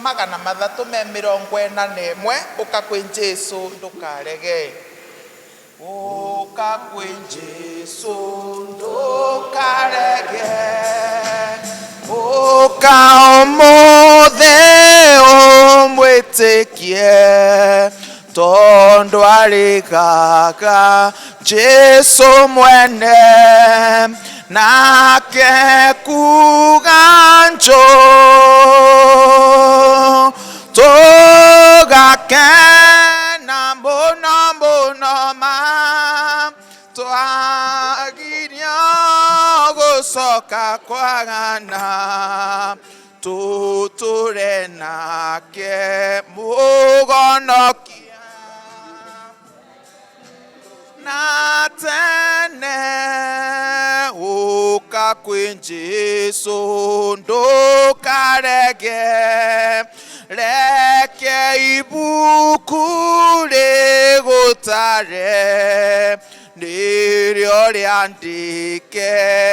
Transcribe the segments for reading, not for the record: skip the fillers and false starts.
magana mathatu me 41 uka kwi Jesu ndukarege uka kwi Jesu ndukarege uka umuthe umwitikie tondu arikaga Jesu mwene nake kuga njoo tugakena muno muno ma twagiria gucoka kwagana tuture nake mugonokia na tene uka kwi Jesu ndukarege reke ibuku rigutare nirio riandike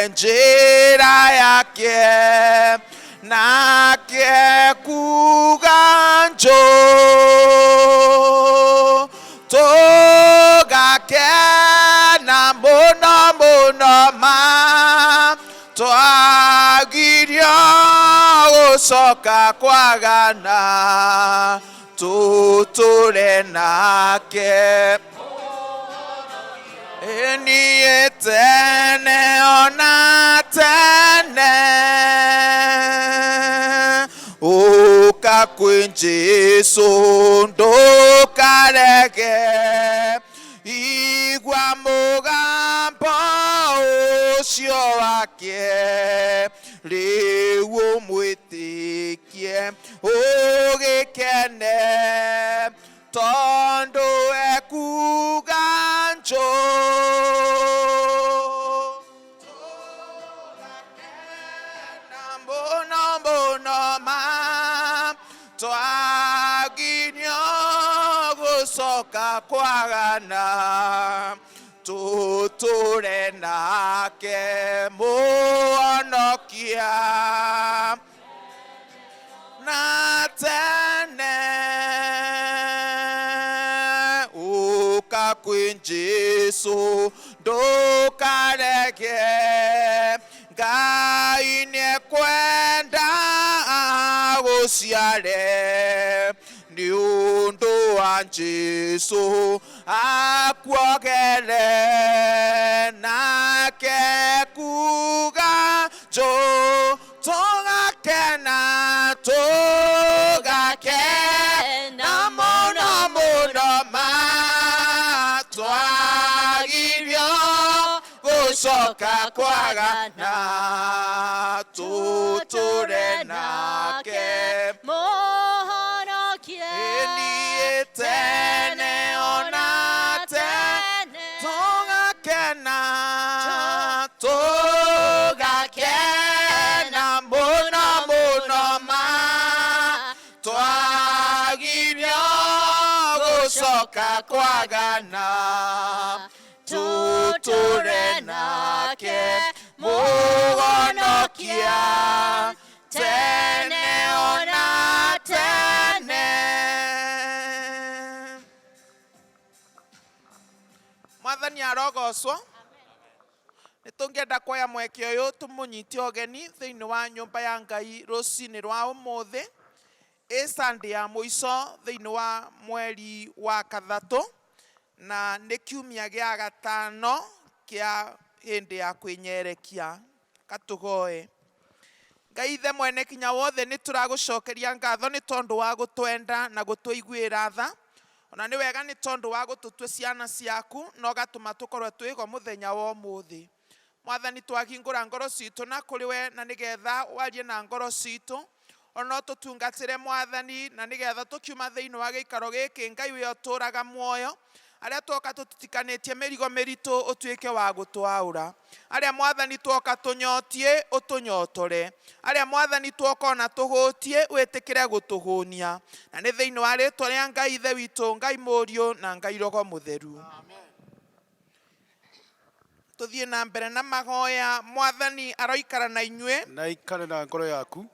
njira yake nake kuga njoo tugakena muno muno ma twagiria gucoka kwagana tuture nake niĩ tene ona tene uka kwi Jesu ndukarege igwa mugambo ucio wake riu umwitikie ugikene tondu ekuga njoo tugakena muno muno ma twagiria gucoka kwagana tuture nake muonokia na tene uka kwi Jesu ndukarege Ngai nĩekwenda guciare ni undu wa Jesu akuogere nake kuga njoo tugakena muno muno ma twagiria gucoka kwagana tuture nake niĩ tene ona tene tugakena muno muno ma twagiria gucoka kwagana tuture nake mugonokia tene ona tene. Mwathani arogocwo nitungenda kuoya mweke uyu tumunyitie ogeni thiini wa nyumba ya Ngai rucini rwa umuthi Sunday ya muico thiini wa mweri wa kathatu na ni kiumia gia gatano kia hindi ya kwinyerekia. Katugoe. Ngai ithe mwene kinya wothe nituragucokeria ngatho ni tondu wa gutwenda na gutuiguira tha ona ni wega ni tondu wa gututue ciana ciaku no gatuma tukorwe twigo muthenya wa umuthi. Mwathani twahingura ngoro citu na kuri we na nigetha warie na ngoro citu ono tutungatire Mwathani na nigetha tukiuma thiini wa giikaro giki Ngai we uturaga muoyo aria twoka tutitikanĩtie mĩrigo mĩritũ ũtuĩke wa gũtwaũra. Aria Mwathani twoka tũnyotie ũtũnyotore. Aria Mwathani twoka na tũhũtie wĩtĩkĩre gũtũhũnia. Na nĩ thĩinĩ wa rĩĩtwa rĩa Ngai ithe witũ, Ngai Mũriũ na Ngai Roho Mũtheru. Tuthiĩ na mbere na mahoya. Mwathani aroikara na inyuĩ. Na ikare na ngoro yaku.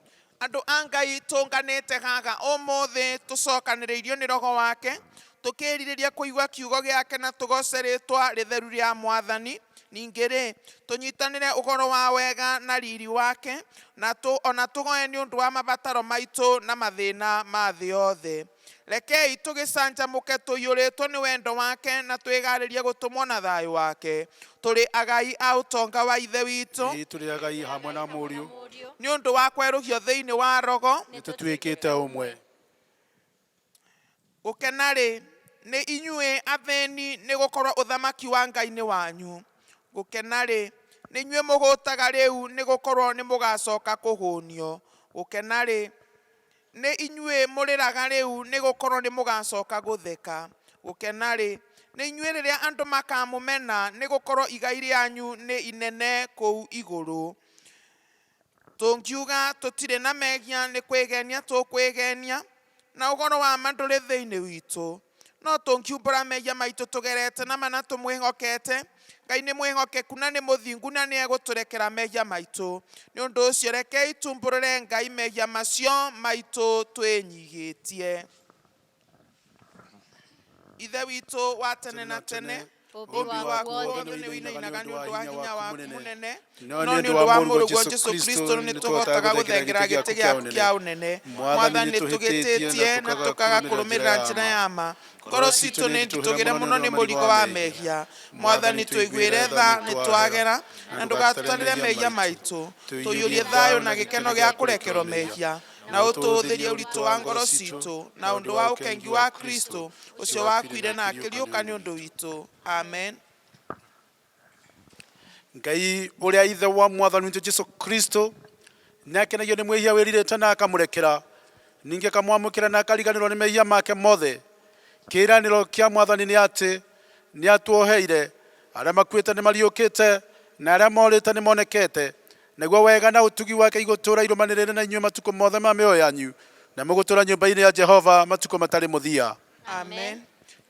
Andu angai tunganite haga omothe tucokaniriirio ni roho wake tukiririria kuigua kiugo giake na tugoceritwa ritheru ria Mwathani. Ningĩ tunyitanire ugoro wa wega na riri wake na ona tugoe ni undu wa mabataro maitu na mathina ma thĩ yothe. Rekei tugicanjamuke tuiyũrĩtwo ni wendo wake na twĩgarĩrie gũtũmwo na thayũ wake. Tũrĩ agai a ũtonga wa ithe witũ, tũrĩ agai hamwe na mũriũ, ni undu wa kwerũhio thĩinĩ wa rogo, nĩtũtuĩkĩte ũmwe. Gũkena-rĩ, nĩ inyuĩ athĩni nĩ gũkorwo ũthamaki wa Ngai nĩ wanyu. Gũkena-rĩ, nĩ inyuĩ mũgũtaga rĩu nĩ gũkorwo nĩ mũgacoka kũhũnio. Gũkena-rĩ, nĩ inyuĩ mũrĩraga rĩu nĩ gũkorwo nĩ mũgacoka gũtheka. Gũkena-rĩ, nĩ inyuĩ rĩrĩa andũ makamũmena nĩ gũkorwo igai rĩanyu nĩ inene kũu igũrũ. Tũngiuga tũtirĩ na mehia nĩ kwĩgenia tũkwĩgenia na ũgoro wa ma ndũrĩ thĩinĩ witũ. No tũngiumbũra mehia maitũ tũgerete na mana tũmwĩhokete, Ngai nĩ mwĩhokeku na nĩ mũthingu na nĩ egũtũrekera mehia maitũ. Nĩ ũndũ ũcio rekei tumbũrĩre Ngai mehia macio maitũ twĩnyihĩtie. Ithe witũ wa tene na tene, ũmbi waku wothe nĩ wĩinainaga nĩ ũndũ wa hinya waku mũnene, no nĩ ũndũ wa mũrũguo Jesũ Kristo nĩ tũhotaga gũthengera gĩtĩ gĩaku kĩa ũnene. Mwathani nĩ tũgĩtĩtie na tũkaga kũrũmĩrĩra njĩra ya ma. Ngoro citũ nĩ nditũgĩre mũno nĩ mũrigo wa mehia. Mwathani tũiguĩre tha nĩ twagera na ndũgatũtarĩre mehia maitũ. Tũiyũrie thayũ na gĩkeno gĩa kũrekerwo mehia na ũtũhũthĩrie ũritũ wa ngoro citũ na ũndũ wa ũkengi wa Kristo ũcio wakuire na akĩriũka nĩ ũndũ witũ. Amen. Ngai ũrĩa ithe wa Mwathani witũ Jesũ Kristo nĩ akenagio nĩ mwĩhia wĩrirĩte na akamũrekera, ningĩ akamwamũkĩra na akariganĩrwo nĩ mehia make mothe. Kĩĩranĩro kĩa Mwathani nĩ atĩ nĩ atuoheire, arĩa makuĩte nĩ mariũkĩte na arĩa morĩte nĩ monekete. Naguo wega na ũtugi wake igũtũũra irũmanĩrĩire na inyuĩ matukũ mothe ma mĩoyo yanyu, na mũgũtũũra nyũmba-inĩ ya Jehova matukũ matarĩ mũthia. Amen.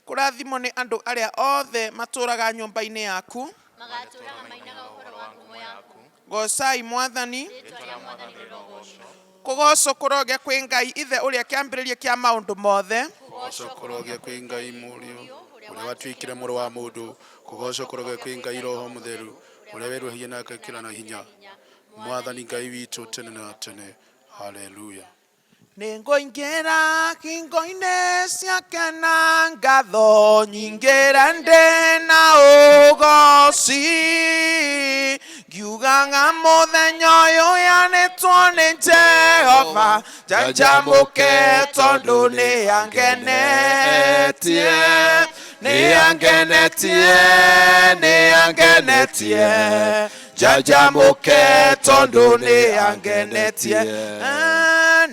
Kũrathimwo nĩ andũ arĩa othe matũũraga nyũmba-inĩ yaku, magatũũraga mainaga ũhoro wa ngumo yaku. Gocai Mwathani. Rĩĩtwa rĩa Mwathani rĩrogocwo. Kũgocwo kũroge kwĩ Ngai ithe ũrĩa kĩambĩrĩria kĩa maũndũ mothe. Kũgocwo kũroge kwĩ Ngai mũriũ ũrĩa watuĩkire mũrũ wa mũndũ. Kũgocwo kũroge kwĩ Ngai roho mũtheru ũrĩa weruhagia na agekĩra na hinya. Mwathani Ngai witũ tene na tene. Haleluya. Nĩngũingĩra hingo-inĩ ciake na ngatho nyingĩre ndĩ na ũgooci, ngiugaga mũthenya ũyũ yanĩtwo nĩ Jehova, njanjamũke tondũ nĩ angenetie, nĩ angenetie, nĩ angenetie, njanjamũke tondũ nĩ angenetie.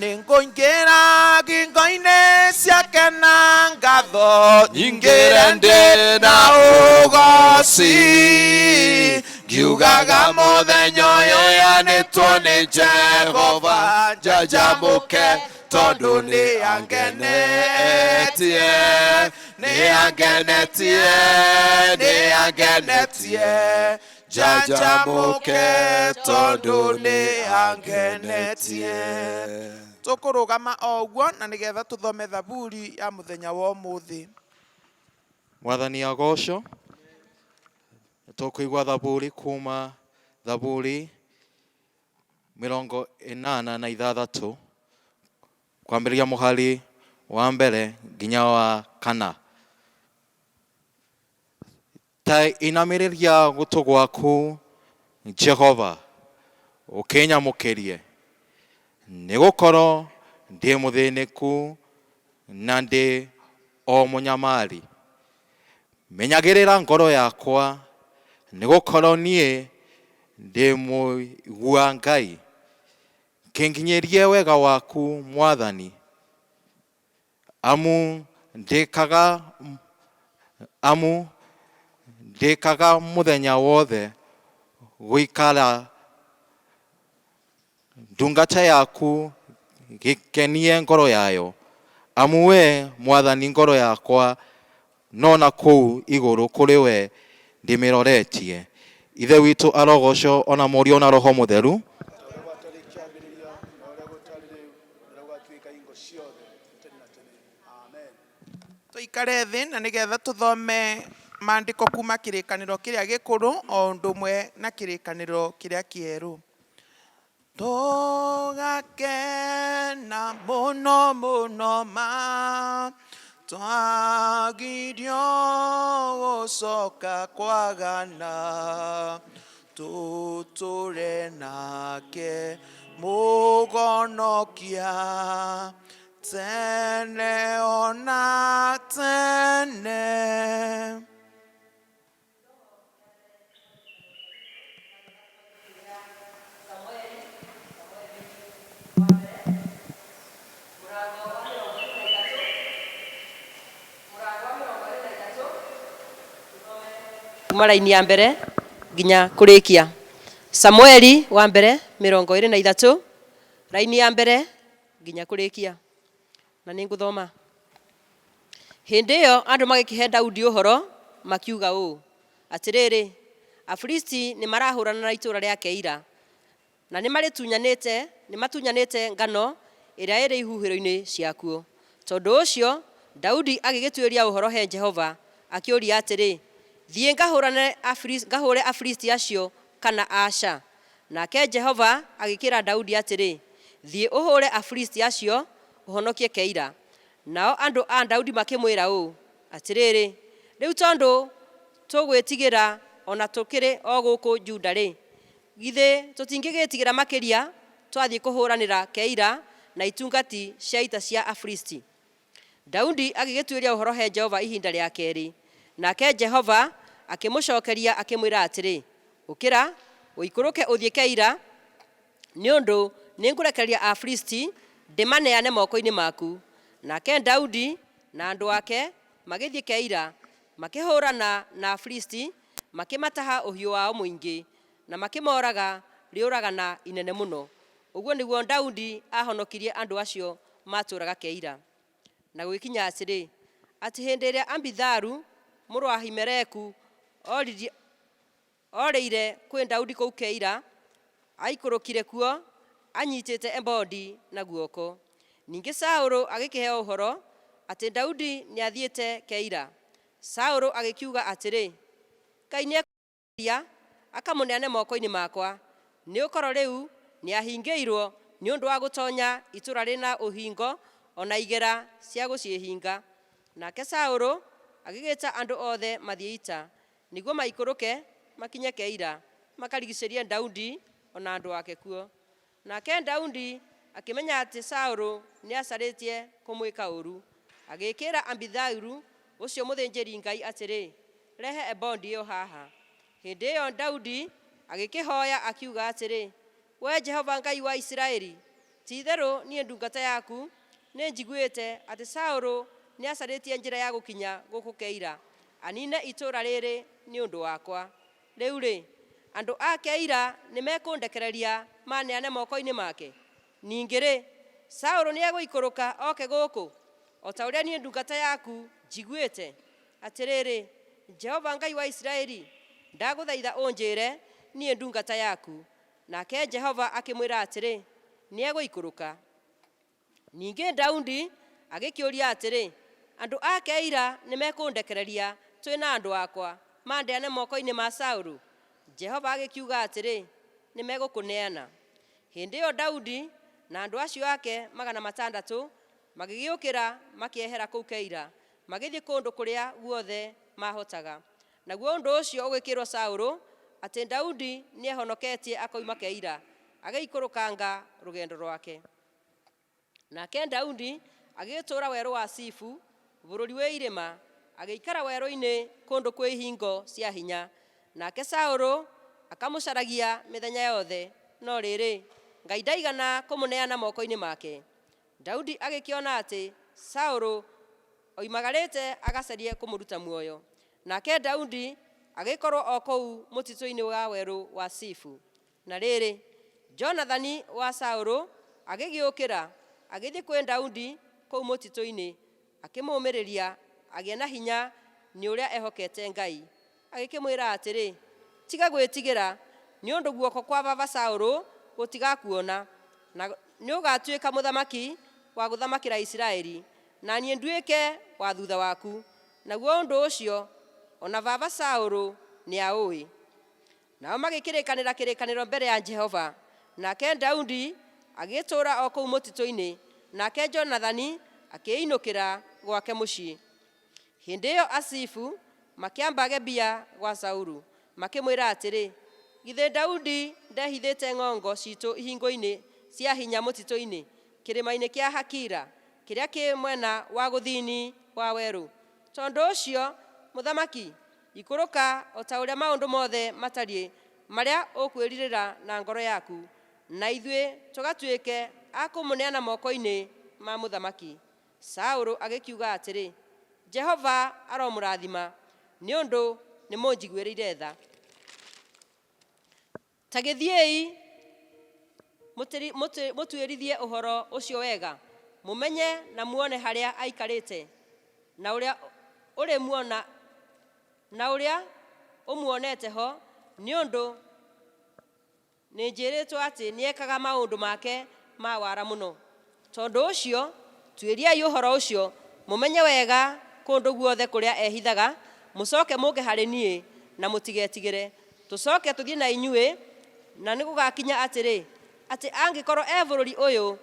Nĩngũingĩra hingo-inĩ ciake na ngatho nyingĩre ndĩ na ũgooci, ngiugaga mũthenya ũyũ yanĩtwo nĩ Jehova, njanjamũke tondũ nĩ angenetie, nĩ angenetie, nĩ angenetie, njanjamũke tondũ nĩ angenetie. Tũkũrũgama o ũguo na nĩgetha tũthome thaburi ya mũthenya wa ũmũthĩ. Mwathani agocwo. Tũkũigua thaburi kuma thaburi 86 kwambĩrĩria mũhari wa mbere nginya wa 4. Ta inamĩrĩria gũtũ gwaku Jehova, ũkĩnyamũkĩrie, nĩgũkorwo ndĩ mũthĩnĩku na ndĩ o mũnyamari. Menyagĩrĩra ngoro yakwa, nĩgũkorwo niĩ ndĩ mũigua Ngai. Kĩnginyĩrie wega waku Mwathani, amu ndĩkaga mũthenya wothe gũikara ndungata yaku gĩkenie ngoro yayo, amu we Mwathani ngoro yakwa no na kũu igũrũ kũrĩ we ndĩmĩroretie. Ithe witũ arogocwo ona mũriũ na roho mũtheru. Tuikare thĩ na nĩgetha tũthome maandĩko kuma kĩrĩkanĩro kĩrĩa gĩkũrũ o ũndũ ũmwe na kĩrĩkanĩro kĩrĩa kĩerũ. Tũgakena mũno mũno ma twagirio gũcoka kwagana tũtũre nake mũgonokia tene ona tene. Maraini ya mbere nginya kurikia. Samueli wa mbere 23 raini ya mbere nginya kurikia. Na ninguthoma. Hindi iyo andu magikihe Daudi uhoro makiuga ũ atiriri Afilisti ni marahurana na itura ria Keila na ni matunyanite ngano iria iri ihuhiro-ini ciakuo. Tondu ucio Daudi agigituiria uhoro he Jehova akiuria atiri thie ngahure Afilisti acio kana aca. Nake Jehova agikira Daudi atiri thie uhure Afilisti acio uhonokie Keila. Nao andu a Daudi makimwira ũ atiriri riu tondu tugwitigira ona tukiri o guku Juda ri githe tutingigitigira makiria twathie kuhuranira Keila na itungati cia ita cia Afilisti. Daudi agigituiria uhoro he Jehova ihinda ria keri. Nake Jehova akimucokeria akimwira atiri ukira uikuruke uthie Keila ni undu ningurekereria Afilisti ndimaneane moko-ini maku. Nake Daudi na andu ake magithie Keila makihurana na Afilisti makimataha uhiu wao muingi na makimoraga riuragana inene muno. Uguo niguo Daudi ahonokirie andu acio maturaga Keila. Na gwikinya atiri ati hindi iria Ambitharu muru wa Ahimeleku oriire kwi Daudi kuu Keila aikurukire kuo anyitite ebodi na guoko. Ningi Saulu agikiheo uhoro ati Daudi ni athiete Keila. Saulu agikiuga atiri Kai ni akamuneane moko-ini makwa ni ukoro riu ni ahingiirwo ni undu wa gutonya itura rina uhingo ona igera cia guciehinga. Nake Saulu agigita andu othe mathie ita niguo maikuruke makinye Keila makarigicerie Daudi ona andu ake kuo. Nake Daudi akimenya ati Saulu ni acaritie kumwika uru agikira Ambitharu ucio muthinjiri Ngai atiri rehe ebodi iyo haha. Hindi iyo Daudi agikihoya akiuga atiri we Jehova Ngai wa Isiraeli titheru ni ndungata yaku ni njiguite ati Saulu ni acaritie njira ya gukinya guku Keila anine itura riri ni undu wakwa. Riu ri andu a Keila ni mekundekereria maneane moko-ini make. Ningiri Saulu ni eguikuruka oke guku o ta uria ni ndungata yaku njiguite atiriri Jehova Ngai wa Isiraeli ndaguthaitha unjire ni ndungata yaku. Nake Jehova akimwira atiri ni eguikuruka. Ningi Daudi agikiuria atiri andu a Keila ni mekundekereria twina andu akwa mandeane moko-ini ma Saulu. Jehova agikiuga atiri ni megukuneana. Hindi iyo Daudi na andu acio ake 600 magigiukira makiehera kuu Keila magithie kundu kuria guothe mahotaga. Naguo undu ucio ugikirwo Saulu ati Daudi ni ehonoketie akoima Keila ageikurukanga rugendo rwake. Nake Daudi agitura weru wa Sifu bururi wi irima agiikara weru-ini kundu kwi hingo cia hinya. Nake Saulu akamucaragia mithenya yothe no riri Ngai ndaigana kumuneana moko-ini make. Daudi agikiona ati Saulu oimagarite agacarie kumuruta muoyo. Nake Daudi agikorwo o kou mutitu-ini wa weru wa Sifu. Na riri Jonathani wa Saulu agigiukira agithie kwi Daudi kou mutitu-ini akimumiriria agie na hinya ni uria ehokete Ngai. Agikimwira atiri tiga gwitigira ni undu guoko kwa baba Saulu gutigakuona na ni ugatuika muthamaki wa guthamakira Isiraeli na niĩ nduĩke wa thutha waku. Naguo ũndũ ũcio ona baba Saũlũ nĩaũĩ. Nao magĩkĩrĩkanĩra kĩrĩkanĩro mbere ya Jehova. Nake Daudi agĩtũũra o kũu mũtitũ-inĩ, nake Jonathani akĩinũkĩra gwake mũciĩ. Hĩndĩ ĩyo Asifu makĩamba Gebia gwa Saũlũ, makĩmwĩra atĩrĩ, githĩ Daudi ndehithĩte ng'ongo ciitũ ihingo-inĩ cia hinya mũtitũ-inĩ, kĩrĩma-inĩ kĩa Hakila, kĩrĩa kĩ mwena wa gũthini wa werũ? Tondũ ũcio, mũthamaki, ikũrũka o ta ũrĩa maũndũ mothe matariĩ marĩa ũkwĩrirĩra na ngoro yaku, na ithuĩ tũgatuĩke a kũmũneana moko-inĩ ma mũthamaki. Saũlũ agĩkiuga atĩrĩ, Jehova aromũrathima, nĩ ũndũ nĩ mũnjiguĩrĩire tha. Ta gĩthiĩi mũtuĩrithie ũhoro ũcio wega, mũmenye na muone harĩa aikarĩte, na ũrĩa ũrĩmuona na ũrĩa ũmuonete ho, nĩ ũndũ nĩ njĩrĩtwo atĩ nĩekaga maũndũ make ma wara mũno. Tondũ ũcio, tuĩriai ũhoro ũcio, mũmenye wega kũndũ guothe kũrĩa ehithaga, mũcoke mũũke harĩ niĩ na mũtigetigĩre. Tũcoke tũthiĩ na inyuĩ, na nĩgũgakinya atĩrĩ, atĩ angĩkorwo bũrũri ũyũ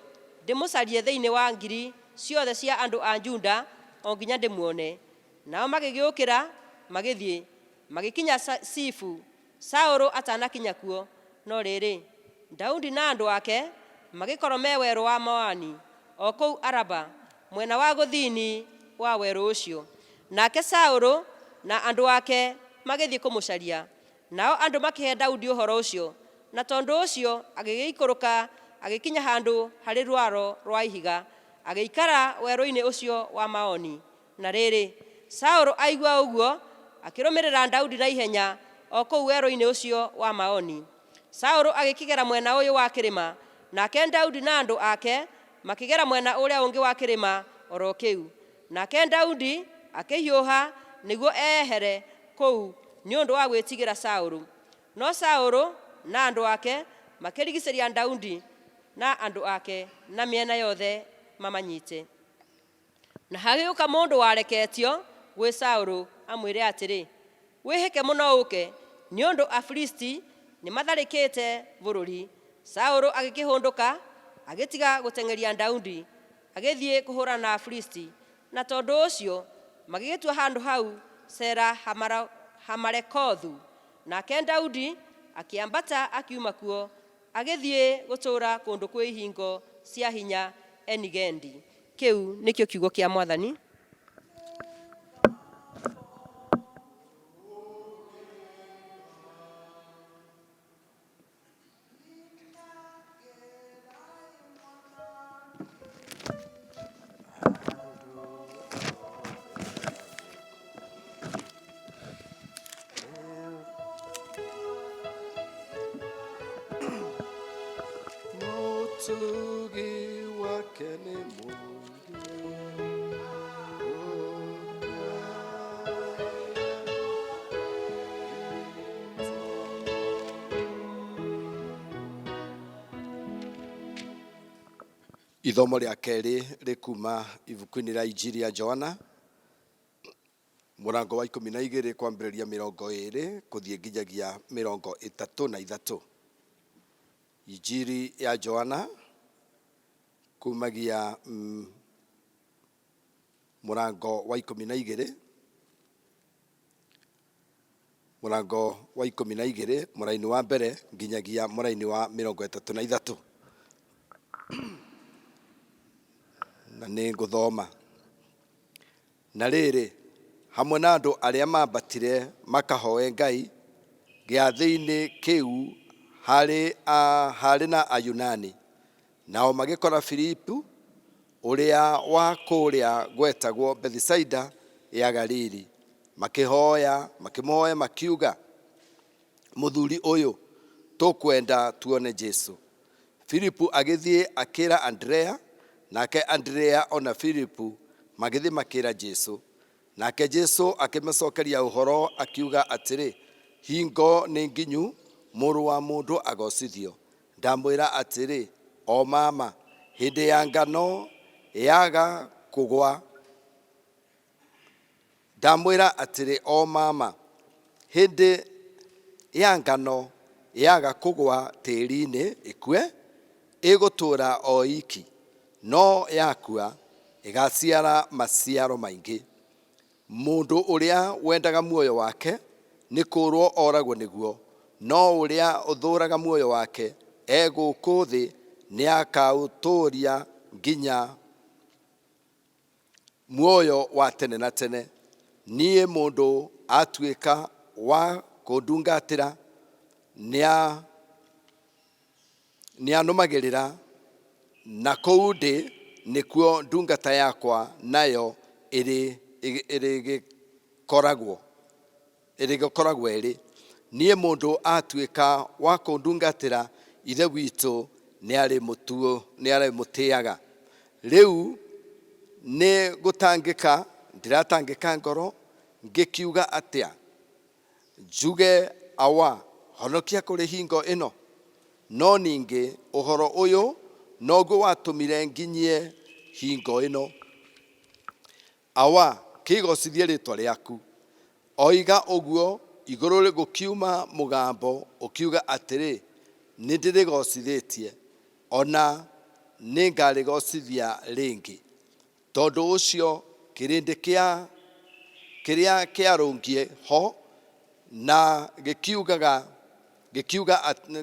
ndĩmũcarie thĩinĩ wa ngiri ciothe cia andũ a Juda, o nginya ndĩmuone. Nao magĩgĩũkĩra magĩthiĩ, magĩkinya Sifu, Saũlũ atanakinya kuo. No rĩrĩ, Daudi na andũ ake magĩkorwo me werũ wa Maoni, o kũu Araba, mwena wa gũthini wa werũ ũcio. Nake Saũlũ na andũ ake magĩthiĩ kũmũcaria, nao andũ makĩhe Daudi ũhoro ũcio. Na tondũ ũcio agĩgĩikũrũka agĩkinya handũ harĩ rwaro rwa ihiga, agĩikara werũ-inĩ ũcio wa Maoni. Na rĩrĩ, Saũlũ aigua ũguo, akĩrũmĩrĩra Daudi na ihenya o kũu werũ-inĩ ũcio wa Maoni. Saũlũ agĩkĩgera mwena ũyũ wa kĩrĩma, nake Daudi na andũ ake makĩgera mwena ũrĩa ũngĩ wa kĩrĩma oro kĩu. Nake Daudi akĩhiũha nĩguo ehere kũu nĩ ũndũ wa gwĩtigĩra Saũlũ. No Saũlũ na andũ ake makĩrigicĩria Daudi na andũ ake na mĩena yothe mamanyite. Na hagĩũka mũndũ wareketio gwĩ Saũlũ amwĩre atĩrĩ, wĩhĩke mũno ũke, nĩ ũndũ Afilisti nĩ matharĩkĩte bũrũri. Saũlũ agĩkĩhũndũka, agĩtiga gũteng'eria Daudi, agĩthiĩ kũhũrana na Afilisti. Na tondũ ũcio magĩgĩtua handũ hau Sera Hamarekothu. Nake Daudi akĩambata akiuma kuo, agĩthiĩ gũtũũra kũndũ kwĩ ihingo cia hinya Enigendi. Kĩu nĩkĩo kiugo kĩa Mwathani. Mutugi wake ni Mungu. Ithomo rĩa kerĩ rĩkuma ibuku-inĩ rĩa Injili ya Johana, mũrango wa 12 kwambĩrĩria 20 gũthiĩ nginyagia 33. Injili ya Johana kumagia mũrango wa 12, mũrango wa 12 mũraini wa mbere nginyagia mũraini wa 33. Na nĩ ngũthoma. Na rĩrĩ, hamwe na andũ arĩa mambatire makahoe Ngai, gĩathĩ-inĩ kĩu harĩ na Ayunani. Nao magĩkora Filipu, ũrĩa wa kũrĩa gwetagwo Bethisaida ya Galili, makĩmũhoya makiuga, mũthuri ũyũ, tũkwenda tuone Jesu. Filipu agĩthiĩ akĩra Andrea, nake Andrea ona Filipu magĩthiĩ makĩra Jesu. Nake Jesu akĩmacokeria ũhoro akiuga atĩrĩ, hingo nĩ nginyu, mũrũ wa mũndũ agocithio. Ndamwĩra atĩrĩ, o mama, hĩndĩ ya ngano yaga kũgwa ndamwĩra atĩrĩ o mama, hĩndĩ ya ngano yaga kũgwa tĩĩri-inĩ ĩkue, ĩgũtũũra o iki, no yakua ĩgaciara maciaro maingĩ. Mũndũ ũrĩa wendaga muoyo wake nĩ kũũrwo oragwo nĩguo, no ũrĩa ũthũũraga muoyo wake gũkũ thĩ nĩ akaũtũũria nginya muoyo wa tene na tene. Niĩ mũndũ atuĩka wa kũndungatĩra nĩanũmagĩrĩra, na kũu ndĩ nĩkuo ndungata yakwa nayo ĩrĩgĩkoragwo ĩrĩ. Niĩ mũndũ atuĩka wa kũndungatĩra, ithe witũ nĩarĩmũtĩaga. Rĩu nĩ gũtangĩka ndiratangĩka ngoro, ngĩkiuga atĩa? Njuge awa, honokia kũrĩ hingo ĩno. No ningĩ ũhoro ũyũ noguo watũmire nginyie hingo ĩno. Awa, kĩgocithie rĩtwa rĩaku. Oiga ũguo, igũrũ gũkiuma mũgambo ũkiuga atĩrĩ, nĩ ndĩrĩgocithĩtie, ona nĩ ngarĩgocithia rĩngĩ. Tondũ ũcio kĩrĩndĩ kĩrĩa kĩarũngiĩ ho na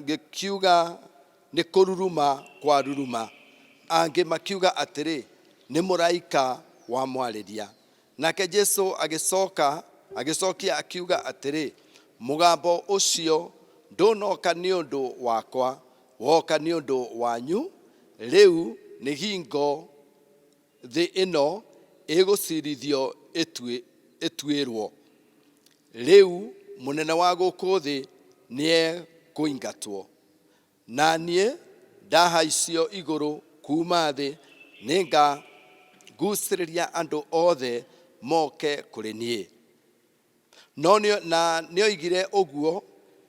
gĩkiuga nĩ kũruruma kwa ruruma. Angĩ makiuga atĩrĩ, nĩ mũraika wamwarĩria. Nake Jesũ agĩcokia akiuga atĩrĩ, mũgambo ũcio ndũnoka nĩ ũndũ wakwa, woka nĩ ũndũ wanyu. Rĩu nĩ hingo thĩ ĩno ĩgũcirithio ĩtuĩrwo. Rĩu mũnene wa gũkũ thĩ nĩekũingatwo. Na niĩ ndahaicio igũrũ kuma thĩ, nĩngagucĩrĩria andũ othe moke kũrĩ niĩ. No nĩoigire ũguo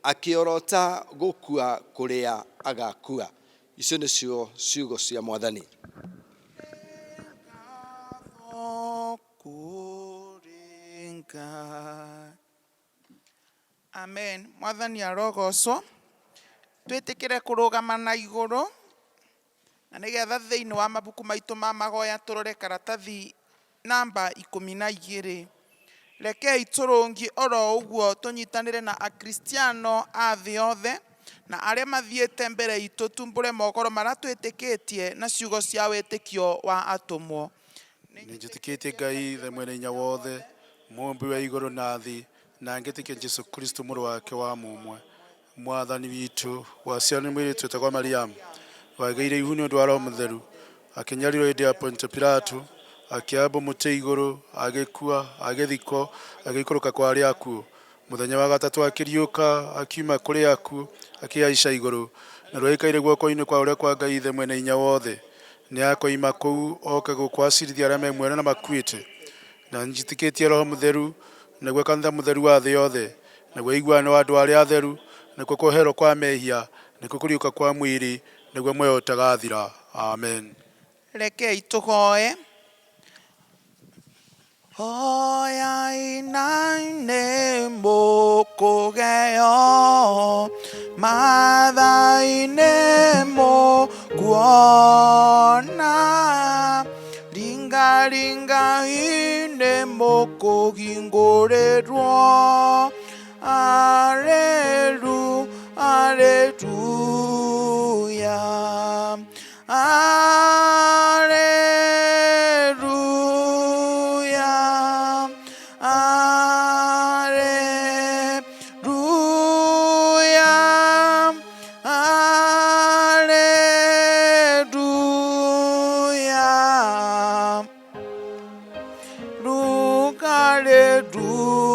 akĩorota gũkua kũrĩa agakua. Icio nĩcio ciugo cia Mwathani. Amen. Mwathani arogocwo. Twĩtĩkĩre kũrũgama na igũrũ, na nĩgetha thĩinĩ wa mabuku maitũ ma magoya tũrore karatathi namba 12. Rekei tũrũngie oro ũguo tũnyitanĩre na akristiano a thĩ yothe na arĩa mathiĩte mbere itũ, tumbũre mohoro marĩa twĩtĩkĩtie na ciugo cia wĩtĩkio wa atũmwo. Nĩnjĩtĩkĩtie Ngai ithe mwene hinya wothe, mũmbi wa igũrũ na thĩ, na ngĩtĩkia Jesũ Kristo mũrũ wake wa mũmwe, mwathani witũ, waciarwo nĩ mũirĩtu wĩtagwo Mariamu, wagĩire ihu nĩ ũndũ wa Roho Mũtheru, akĩnyarirwo hĩndĩ ya Pontio Pilato, akĩambwo mũtĩ igũrũ, agĩkua, agĩthikwo, agĩikũrũka kwa arĩa akuũ. Mũthenya wa gatatũ akĩriũka, akiuma kũrĩ akuũ, akĩhaica igũrũ, na rũĩkaire guoko-inĩ kwa ũrĩa kwa Ngai ithe mwene hinya wothe. Nĩ akoima kũu oke gũkwacirithia arĩa me muoyo na makuĩte. Na njĩtĩkĩtie Roho Mũtheru, naguo kanitha mũtheru wa thĩ yothe, naguo iguano wa andũ arĩa atheru, nakuo kũherwo kwa mehia, nakuo kũriũka kwa mwĩrĩ, naguo muoyo ũtagathira. Amen. Rekei tũhoe. Hoya-inĩ mũkũgeo, matha-inĩ mũkuona, ringa-ringa-inĩ mũkũhingũrĩrwo. Aleluya, aleluya, aleluya, aleluya, aleluya,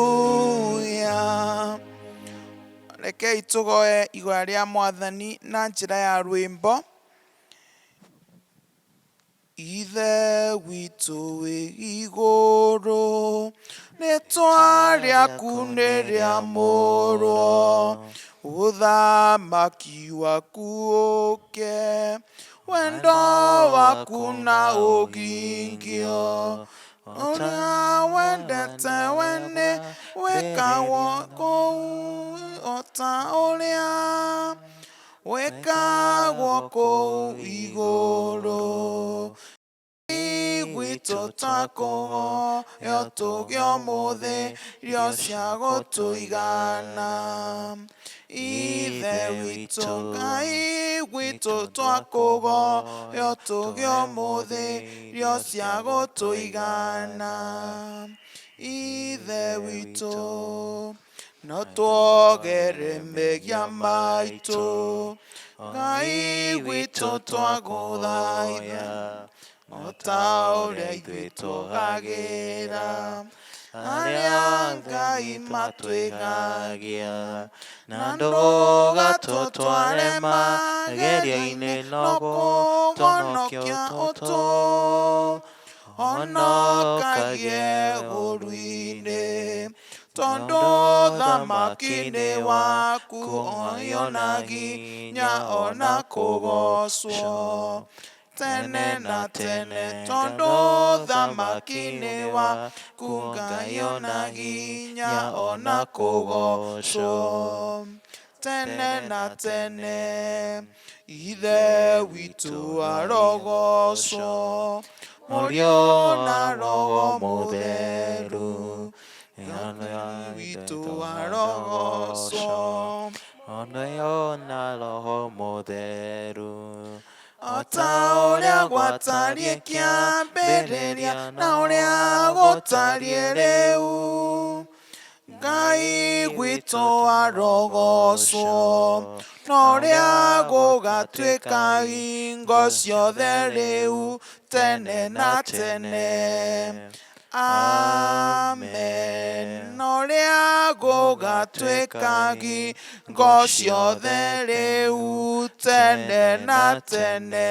aleluya. Rekei tũgoe igoya rĩa Mwathani na njĩra ya rwĩmbo. Ithe witũ wĩ igũrũ, rĩĩtwa rĩaku nĩ rĩamũrwo, ũthamaki waku ũũke, wendo waku na ũhingio, Uria wendete wene wekagwo kũu ota uria wekagwo kũu igũrũ. Gwitũ twakũhoya tũgĩe ũmũthĩ irio cia gũtũigana. Ithe witũ Ngai gwitũ twakũhoya tũgĩe ũmũthĩ irio cia gũtũigana. Ithe witũ no tuogere mehia maitũ, Ngai gwitũ twagũthaitha ota ũrĩa ithuĩ tũgagĩra arĩa Ngai matwĩgagia, na ndũgatũtware mageria-inĩ no gũtũhonokia ũtũhonokagie ũru-inĩ, tondũ thamaki-inĩ waku oyonaginya ona kũgocwo tene na tene, tondũ thamaki-inĩ waku Ngai onaginya ona kũgocwo tene na tene. Ithe witũ arogocwo mũriũ na Roho Mũtheru, Ithe witũ arogocwo mũriũ na Roho Mũtheru, ota ũrĩa gwatariĩ kĩambĩrĩria na ũrĩa gũtariĩ rĩu. Ngai gwitũ arogocwo na ũrĩa gũgatuĩka hingo ciothe rĩu tene na tene. Amen. Ũrĩa gũgatuĩka hingo ciothe rĩu tene na tene.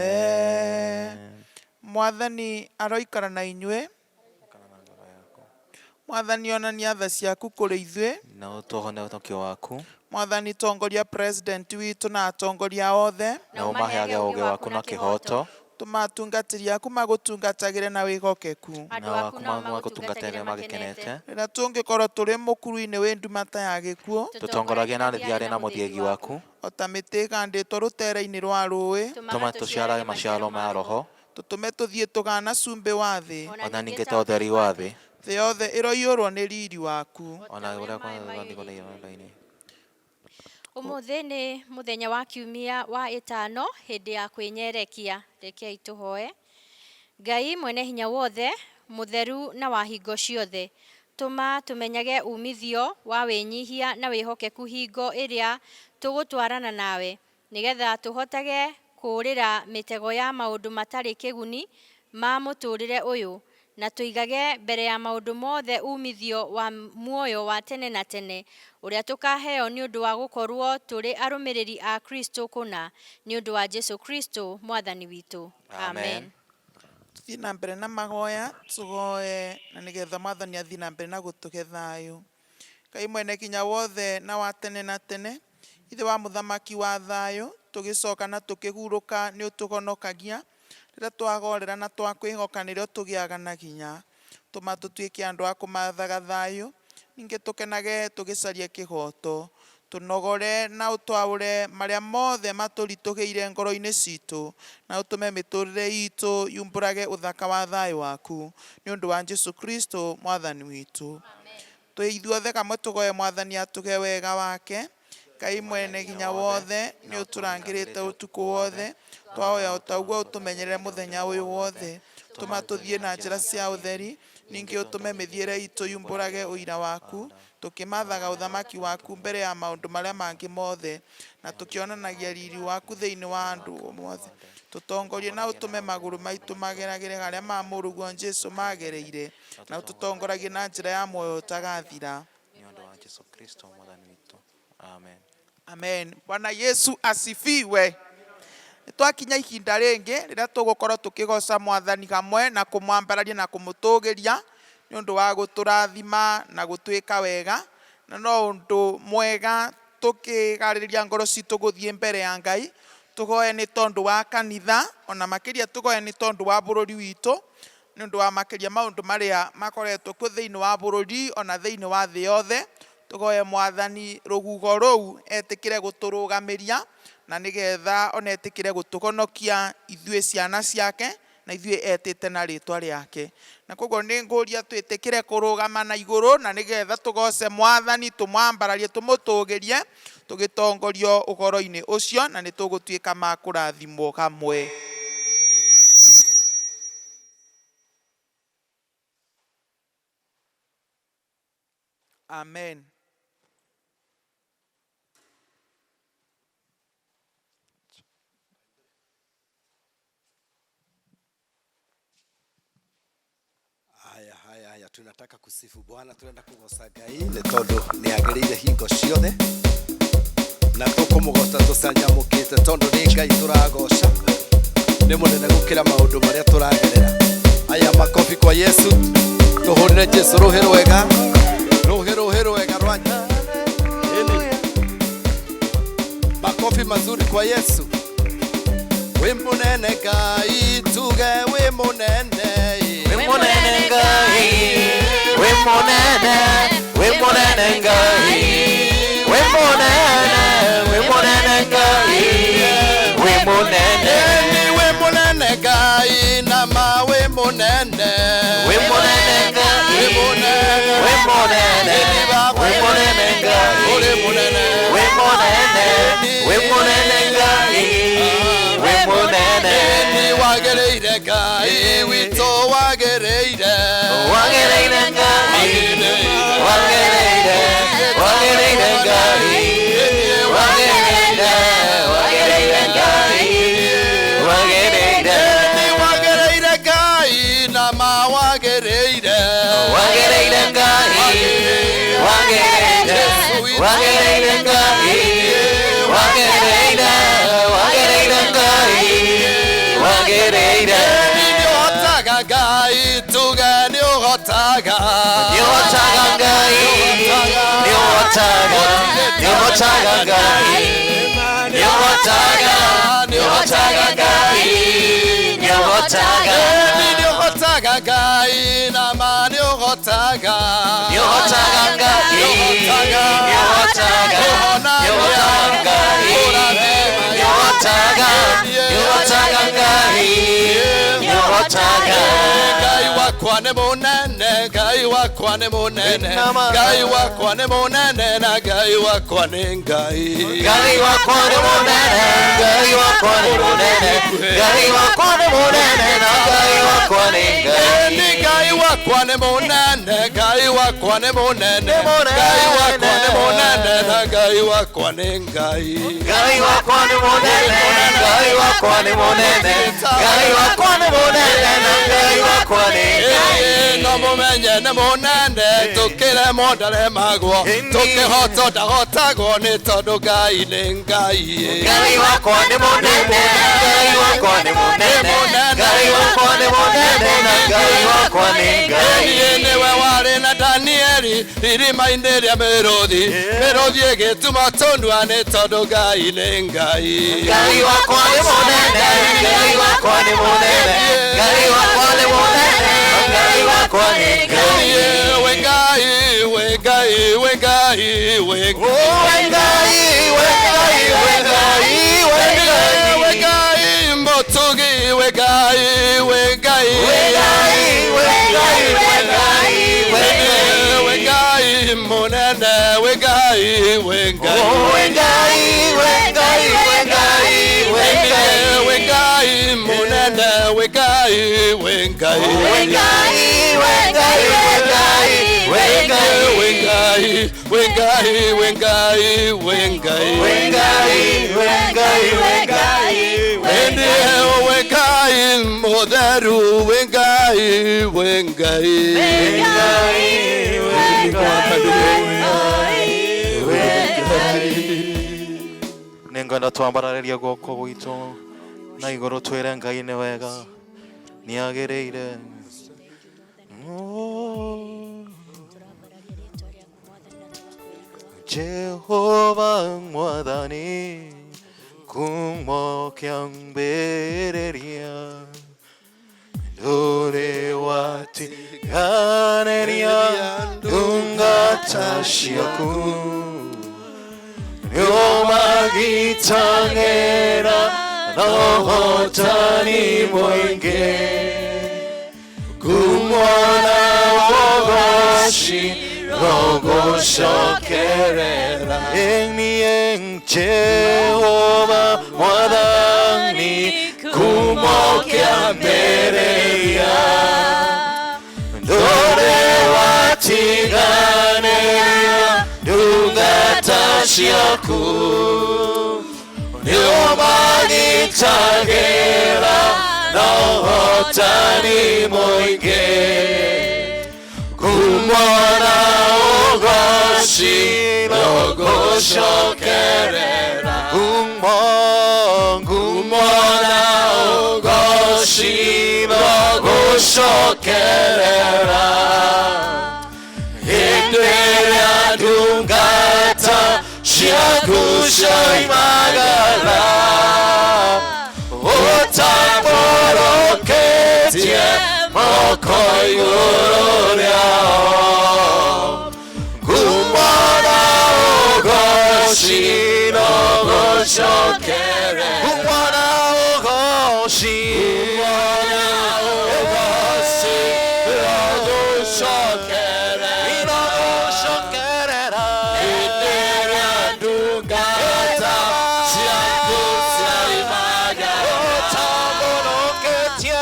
Amen. Mwathani aroikara na inyuĩ. Mwathani onania tha ciaku kũrĩ ithuĩ. Na ũtũhone ũtũkio waku. Mwathani tongoria president witũ na atongoria othe. Na ũmaheage ũũgĩ waku na kĩhoto. Tũmatungatĩri aku magũtungatagĩre na wĩhokeku. Na waku magũtungatĩre magĩkenete. Rĩrĩa tũngĩkorwo tũrĩ mũkuru-inĩ wĩ ndumata ya gĩkuũ, tũtongoragie na thiarĩ na mũthiegi waku. Ota mĩtĩ ĩgandĩtwo rũtere-inĩ rwa rũĩ, tũma tũciarage maciaro ma Roho. Tũtũme tũthiĩ tũgana cumbĩ wa thĩ, ona ningĩ ta ũtheri wa thĩ. Thĩ yothe ĩroiyũrwo nĩ riri waku. Ona ũrĩa kwagĩrĩire maĩ-inĩ. Ũmũthĩ nĩ mũthenya wa kiumia wa ĩtano hĩndĩ ya kwĩnyerekia. Rekei tũhoe. Ngai mwene hinya wothe, mũtheru na wa hingo ciothe, tũma tũmenyage umithio wa wĩnyihia na wĩhokeku hingo ĩrĩa tũgũtwarana nawe, nĩgetha tũhotage kũũrĩra mĩtego ya maũndũ matarĩ kĩguni ma mũtũrĩre ũyũ, na tũigage mbere ya maũndũ mothe umithio wa muoyo wa tene na tene, ũrĩa tũkaheo nĩ ũndũ wa gũkorwo tũrĩ arũmĩrĩri a Kristo kũna, nĩ ũndũ wa Jesu Kristo mwathani witũ. Amen. Tuthiĩ na mbere na mahoya, tũhoe na nĩgetha mwathani athiĩ na mbere na gũtũhe thayũ. Ngai mwene kinya wothe na wa tene na tene, ithe wa mũthamaki wa thayũ, tũgĩcoka na tũkĩhurũka nĩ ũtũhonokagia rĩrĩa twagorera na twakwĩhoka nĩrĩo tũgĩaga na hinya. Tũma tũtuĩke andũ a kũmathaga thayũ, ningĩ tũkenage tũgĩcaria kĩhoto, tũnogore na ũtwaũre marĩa mothe matũritũhĩire ngoro-inĩ citũ, na ũtũme mĩtũrĩre itũ yumbũrage ũthaka wa thayũ waku, nĩ ũndũ wa Jesu Kristo mwathani witũ. Twĩ ithuothe kamwe tũgoe mwathani atũhe wega wake. Ngai mwene hinya wothe nĩ ũtũrangĩrĩte ũtukũ wothe, twahoya ota ũguo ũtũmenyerere mũthenya ũyũ wothe, tũma tũthiĩ na njĩra cia ũtheri, ningĩ ũtũme mĩthiĩre itũ yumbũrage ũira waku, tũkĩmathaga ũthamaki waku mbere ya maũndũ marĩa mangĩ mothe, na tũkĩonanagia riri waku thĩinĩ wa andũ mothe. Tũtongorie na ũtũme magũrũ maitũ mageragĩre harĩa ma mũrũguo Jesũ magereire, na ũtũtongoragie na njĩra ya muoyo ũtagathira. Nĩ ũndũ wa Jesu Kristo mwathani witũ. Amen. Amen. Bwana Yesu asifiwe. Twakinya ihinda rĩngĩ rĩrĩa tũgũkorwo tũkĩgoca mwathani hamwe na kũmwambararia na kũmũtũgĩria nĩ ũndũ wa gũtũrathima na gũtwĩka wega, na no ũndũ mwega tũkĩharĩrĩria ngoro citũ gũthiĩ mbere ya Ngai, tugoe ni tondu wa kanitha ona makiria tugoe ni tondu wa bururi witu ni undu wa makiria maundu maria makoretwo ku thiini wa bururi ona thiini wa thi yothe tugoe Mwathani rugugo rou etikire guturugamiria na nigetha ona etikire gutugonokia ithuĩ ciana ciake na ithuĩ etĩte na rĩtwa rĩake. Na koguo nĩ ngũria twĩtĩkĩre kũrũgama na igũrũ na nĩgetha tũgoce Mwathani tũmwambararie tũmũtũgĩrie tũgĩtongorio ũhoro-inĩ ũcio na nĩ tũgũtuĩka ma kũrathimwo hamwe. Amen. Haya, tunataka kusifu Bwana, tunaenda kugoca Ngai ni tondu ni agiriire hingo ciothe na tukumugoca tucanjamukite tondu ni Ngai turagoca ni munene gukira maundu maria turagerera. Aya makofi kwa Yesu, tuhurire Jesu ruhi rwega rwanya. Makofi mazuri kwa Yesu. We munene Ngai, tuge we munene, we munene Ngai, we munene, we munene Ngai, we munene, we munene Ngai, we munene, we munene Ngai, nama we munene, we munene Ngai, we munene, we munene, we munene Ngai, we munene, we munene, we munene Ngai, we munene, wagereire Ngai wito wagereire, wagereire Ngai, wagereire, wagereire Ngai, wagereire, wagereire Ngai, wagereire, wagereire Ngai nama wagereire, wagereire Ngai, wagereire, wagereire Ngai, wagereire, wagereire Ngai, wagereire. Niotaga Ngai, tuga niotaga, niotaga Ngai, niotaga, niotaga Ngai, niotaga, niotaga Ngai, niotaga, niotaga Ngai, nama niotaga, niotaga Ngai, niotaga, niotaga, niotaga Ngai, niotaga, niotaga Ngai, niotaga. Ngai wakwa ni munene, Ngai wakwa ni munene, Ngai wakwa ni munene na Ngai wakwa ni Ngai, Ngai wakwa ni munene, Ngai wakwa ni munene, Ngai wakwa ni munene na Ngai wakwa ni Ngai, Ngai wakwa ni munene, Ngai wakwa ni munene, Ngai wakwa ni munene na Ngai wakwa ni Ngai, Ngai wakwa ni munene, Ngai wakwa ni munene, Ngai wakwa ni munene na Ngai wakwa ni Ngai. No mumenye ni munene, tukire mondare magwo, tukihota ndahotagwo ni tondu Ngai ni Ngai, Ngai wakwa ni munene, Ngai wakwa ni munene, Ngai wakwa ni munene na Ngai wakwa ni Ngai. Niwe wari na Danieli irima-inĩ rĩa mĩrũthi, mĩrũthi ĩgĩtuma tondua nĩ tondu Ngai ni Ngai, Ngai wakwa ni munene, Ngai wakwa ni munene, Ngai wakwa ni munene, Ngai wakwa ni Ngai. We Ngai, we Ngai, we Ngai, we Ngai, we Ngai, we Ngai, we Ngai, we Ngai, we Ngai, Mbotugi, we Ngai, we Ngai, we Ngai, we Ngai, we Ngai, we Ngai, we Ngai, munene, we Ngai, we Ngai, we Ngai, we Ngai, we Ngai, we Ngai, we Ngai, munene, we Ngai, we Ngai, we Ngai, we Ngai, we Ngai, we Ngai, we Ngai, we Ngai, we Ngai, we Ngai, we Ngai, we Ngai, we Ngai, we Ngai, mutheru, we Ngai, we Ngai, we Ngai. Ningwenda twambararĩrie guoko gwitũ na igũrũ twĩre Ngai nĩ wega, nĩ agĩrĩire. Jehova Mwathani kumo kyambereria dore watiganeria dungata shiaku nyomagitangera nohotani moinge kumwana wogoshi rogoshokerera eng Jehova mwadhani kumokiambereya ndore watiganeria dungatashiaku nyomagitagera nohotani moinge kumwana ogoshi nogoshokerera kumwana ogoshi nogoshokerera hindera dungata shiakushaimagala otamoroketie mokoigururiao kumwana ogoshi nogoshokere kumwana ogoshi nogoshokere inogoshokerera indera dungata shiakusaimaga otamoroketie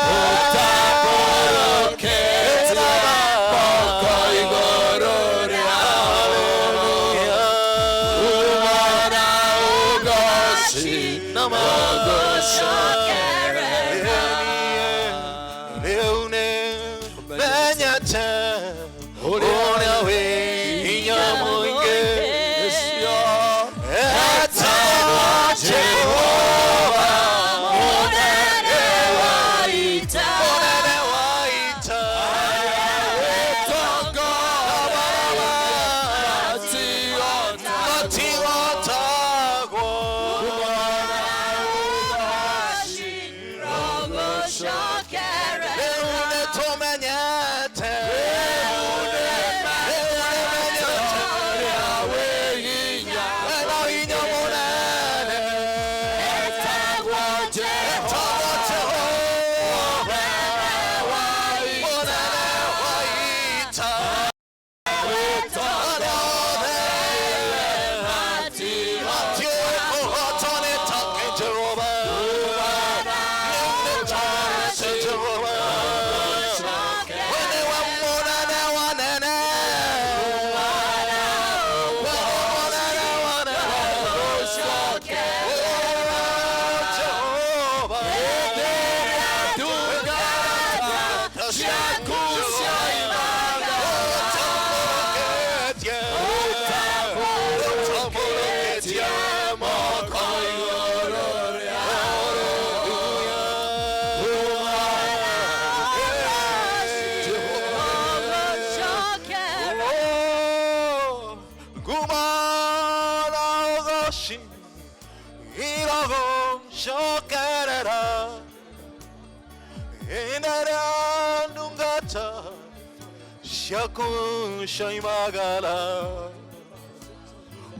Shaimagala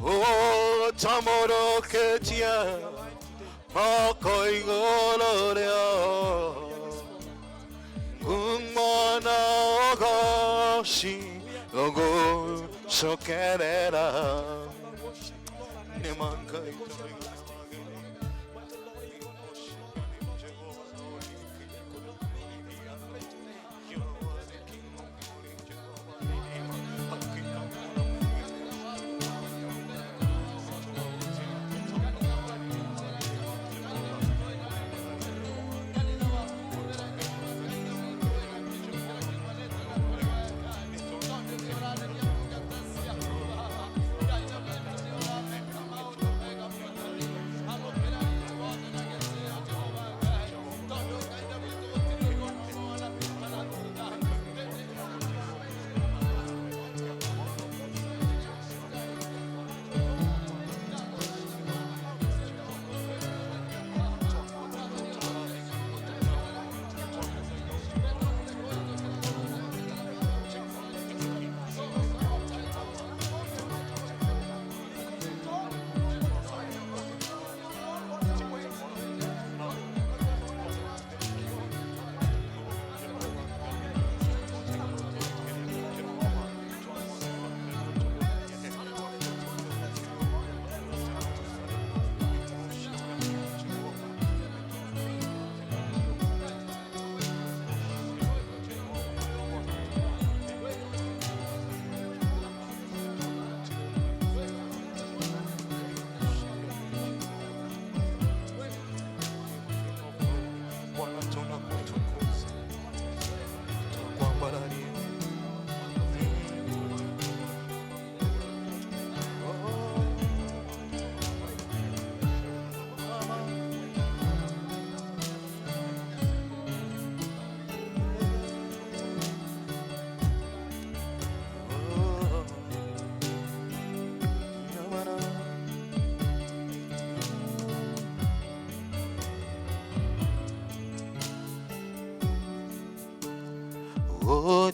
O Tamoroketia Makoigolorea Gumana Ogoshi Ogo Shokerera Nemankai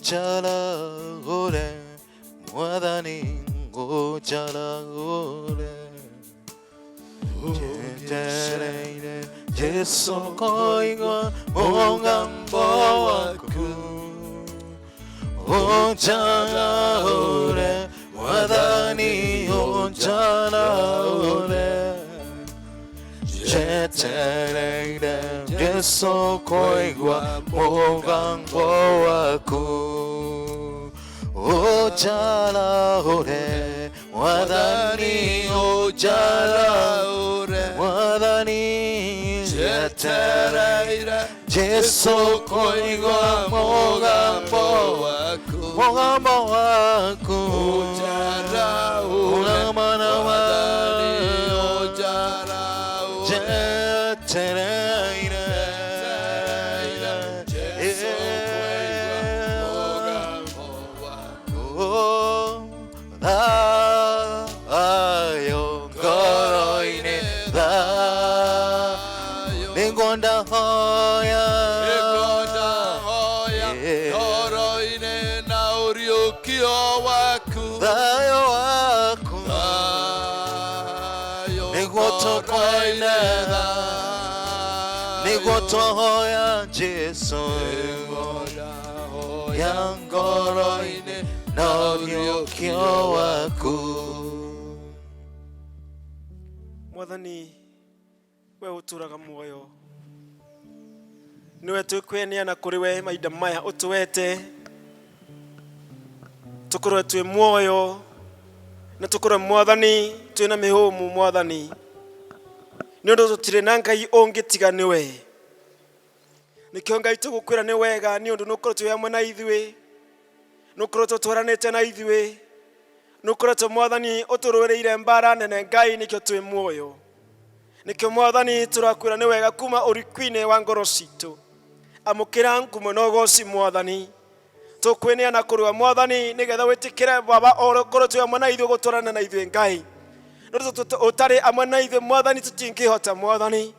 Ngucharahore Mwathani ngucharahore Jetereire Jesu koigwa mugambo waku Ngucharahore Mwathani ngucharahore Jetereire Jesu koigwa mugambo waku Ngucharahore Mwathani ngucharahore Mwathani Jetereire Jesu koigwa mugambo waku Ngucharahore Mwathani ngucharahore Jetereire Jesu koigwa mugambo waku Thayo ngoro-inĩ thayo nĩngwenda hoya ngoro-inĩ na ũriũkio waku thayo waku nĩguo tũkoine nĩguo tũhoya Jesũ ya ngoro-inĩ na ũriũkio waku. Mwathani we uturaga muoyo niwe twikweneana kuri we maida maya utuwete tukorwe twi muoyo na tukorwe Mwathani twina mihumu Mwathani ni undu tutire na Ngai ungi tiga niwe nikio Ngai tugukwira ni wega ni undu nukorwo twi hamwe na ithuĩ nukorwo tutwaranite na ithuĩ nukorwo Mwathani uturuĩrĩire mbara nene Ngai nikio twi muoyo nikio Mwathani turakwira ni wega kuma ũrikũ-inĩ wa ngoro citũ amũkĩra ngumo na ũgooci Mwathani tukweneana kũrĩ we Mwathani nigetha wĩtĩkĩre Baba okorwo twi hamwe na ithuĩ gũtwarana na ithuĩ Ngai ũtarĩ hamwe na ithuĩ Mwathani tũtingĩhota Mwathani